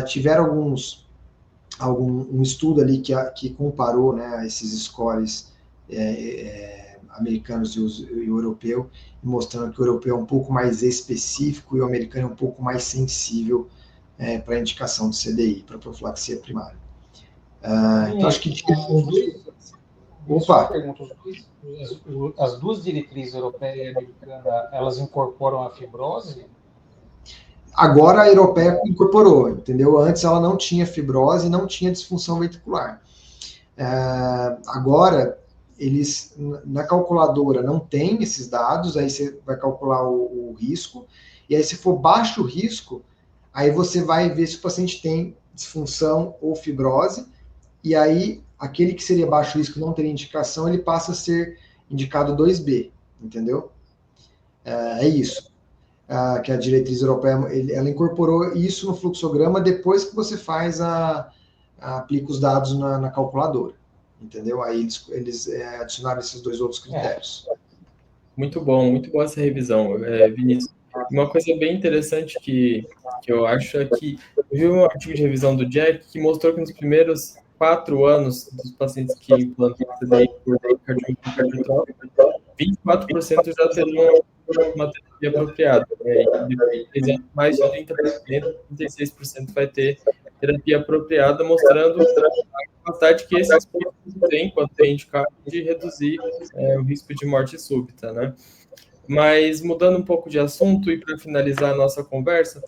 Tiveram um estudo ali que comparou, né, esses scores americanos e o europeu, mostrando que o europeu é um pouco mais específico e o americano é um pouco mais sensível para a indicação de CDI, para profilaxia primária. Então, acho que... Opa! As duas diretrizes europeia e americana, elas incorporam a fibrose? Agora a europeia incorporou, entendeu? Antes ela não tinha fibrose e não tinha disfunção ventricular. Agora, eles, na calculadora, não tem esses dados, aí você vai calcular o risco, e aí se for baixo risco, aí você vai ver se o paciente tem disfunção ou fibrose, e aí aquele que seria baixo risco não teria indicação, ele passa a ser indicado 2B, entendeu? É isso. Que a diretriz europeia, ela incorporou isso no fluxograma depois que você aplica os dados na calculadora, entendeu? Aí eles adicionaram esses dois outros critérios. Muito boa essa revisão, Vinícius. Uma coisa bem interessante que eu acho é que eu vi um artigo de revisão do Jack que mostrou que nos primeiros 4 anos dos pacientes que implantam CDI por cardiotrópico, 24% já teriam uma terapia apropriada. E depois, mais de 30%, 36% vai ter terapia apropriada, mostrando a capacidade que esses pacientes têm, quando é indicado, de reduzir o risco de morte súbita, né? Mas, mudando um pouco de assunto e para finalizar a nossa conversa,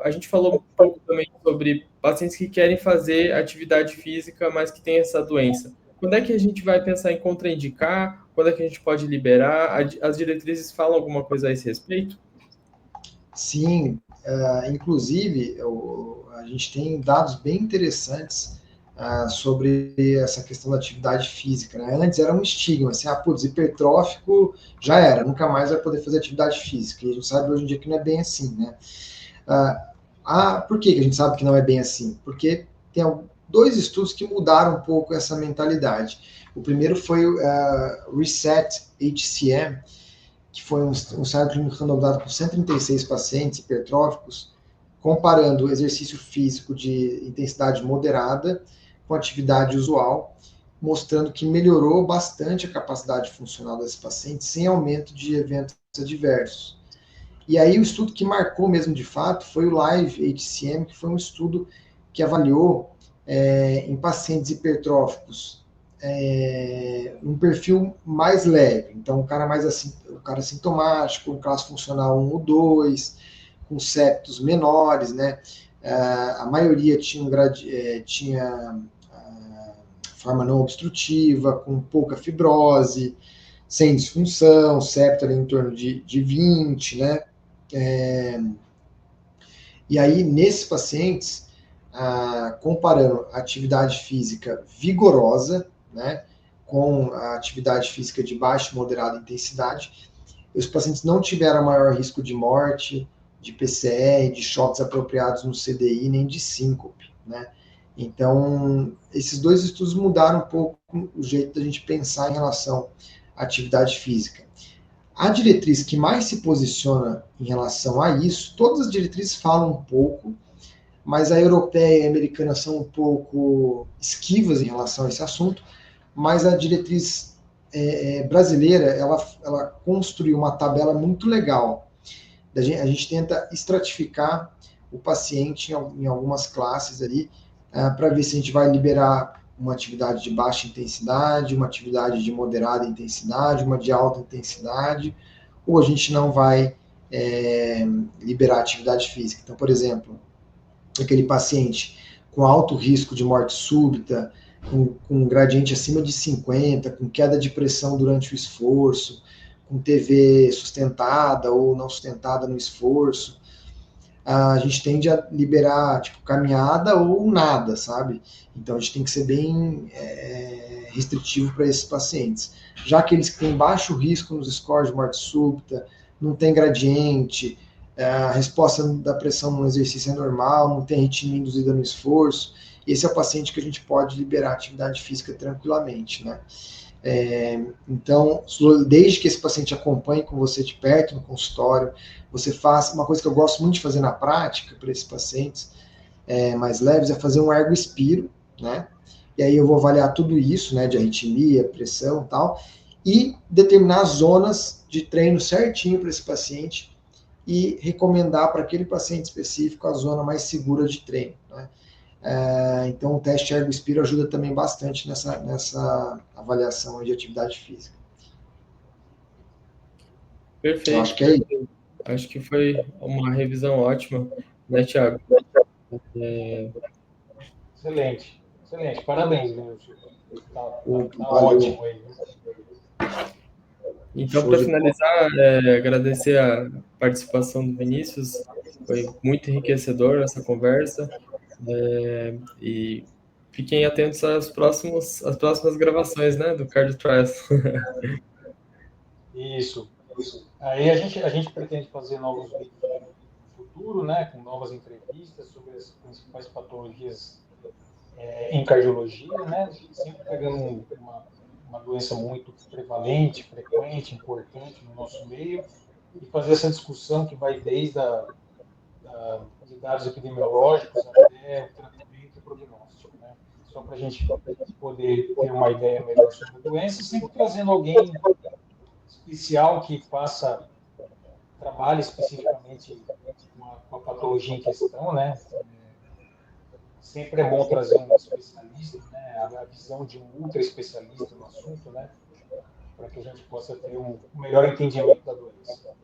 a gente falou um pouco também sobre pacientes que querem fazer atividade física, mas que têm essa doença. Quando é que a gente vai pensar em contraindicar? Quando é que a gente pode liberar? As diretrizes falam alguma coisa a esse respeito? Sim, inclusive, a gente tem dados bem interessantes sobre essa questão da atividade física, né? Antes era um estigma, assim, hipertrófico já era, nunca mais vai poder fazer atividade física, e a gente sabe hoje em dia que não é bem assim, né? Por que a gente sabe que não é bem assim? Porque tem 2 estudos que mudaram um pouco essa mentalidade. O primeiro foi o RESET-HCM, que foi um ensaio clínico randomizado com 136 pacientes hipertróficos, comparando o exercício físico de intensidade moderada com atividade usual, mostrando que melhorou bastante a capacidade funcional desses pacientes sem aumento de eventos adversos. E aí o estudo que marcou mesmo de fato foi o LIVE-HCM, que foi um estudo que avaliou em pacientes hipertróficos um perfil mais leve. Então, o cara o cara assintomático, com classe funcional 1 ou 2, com septos menores, né? A maioria tinha forma não obstrutiva, com pouca fibrose, sem disfunção, septo ali em torno de 20, né? E aí, nesses pacientes, comparando a atividade física vigorosa, né, com a atividade física de baixa e moderada intensidade, os pacientes não tiveram maior risco de morte, de PCR, de choques apropriados no CDI, nem de síncope, né? Então, esses dois estudos mudaram um pouco o jeito da gente pensar em relação à atividade física. A diretriz que mais se posiciona em relação a isso, todas as diretrizes falam um pouco, mas a europeia e a americana são um pouco esquivas em relação a esse assunto, mas a diretriz brasileira, ela construiu uma tabela muito legal. A gente tenta estratificar o paciente em algumas classes ali, para ver se a gente vai liberar uma atividade de baixa intensidade, uma atividade de moderada intensidade, uma de alta intensidade, ou a gente não vai liberar atividade física. Então, por exemplo, aquele paciente com alto risco de morte súbita, com gradiente acima de 50, com queda de pressão durante o esforço, com TV sustentada ou não sustentada no esforço, a gente tende a liberar tipo caminhada ou nada, sabe? Então a gente tem que ser bem restritivo para esses pacientes. Já aqueles que têm baixo risco nos scores de morte súbita, não tem gradiente, a resposta da pressão no exercício é normal, não tem arritmia induzida no esforço, esse é o paciente que a gente pode liberar atividade física tranquilamente, né? Então, desde que esse paciente acompanhe com você de perto no consultório, você faça uma coisa que eu gosto muito de fazer na prática para esses pacientes mais leves, é fazer um ergo-expiro, né? E aí eu vou avaliar tudo isso, né, de arritmia, pressão e tal, e determinar as zonas de treino certinho para esse paciente e recomendar para aquele paciente específico a zona mais segura de treino, né? Então, o teste ergo-expiro ajuda também bastante nessa avaliação de atividade física. Perfeito. Eu acho que é isso. Acho que foi uma revisão ótima, né, Thiago? Excelente, excelente. Parabéns, Vinícius. Tá Valeu. ótimo aí. Então, para finalizar, agradecer a participação do Vinícius. Foi muito enriquecedor essa conversa. E fiquem atentos às próximas gravações, né, do Cardio Trials. Isso. Aí a gente pretende fazer novos vídeos no futuro, né, com novas entrevistas sobre as principais patologias em cardiologia, né, sempre pegando uma doença muito prevalente, frequente, importante no nosso meio, e fazer essa discussão que vai desde de dados epidemiológicos até o tratamento e prognóstico, né? Só para a gente poder ter uma ideia melhor sobre a doença, sempre trazendo alguém especial que trabalhe especificamente com a patologia em questão, né? Sempre é bom trazer um especialista, né? A visão de um ultra especialista no assunto, né? Para que a gente possa ter um melhor entendimento da doença.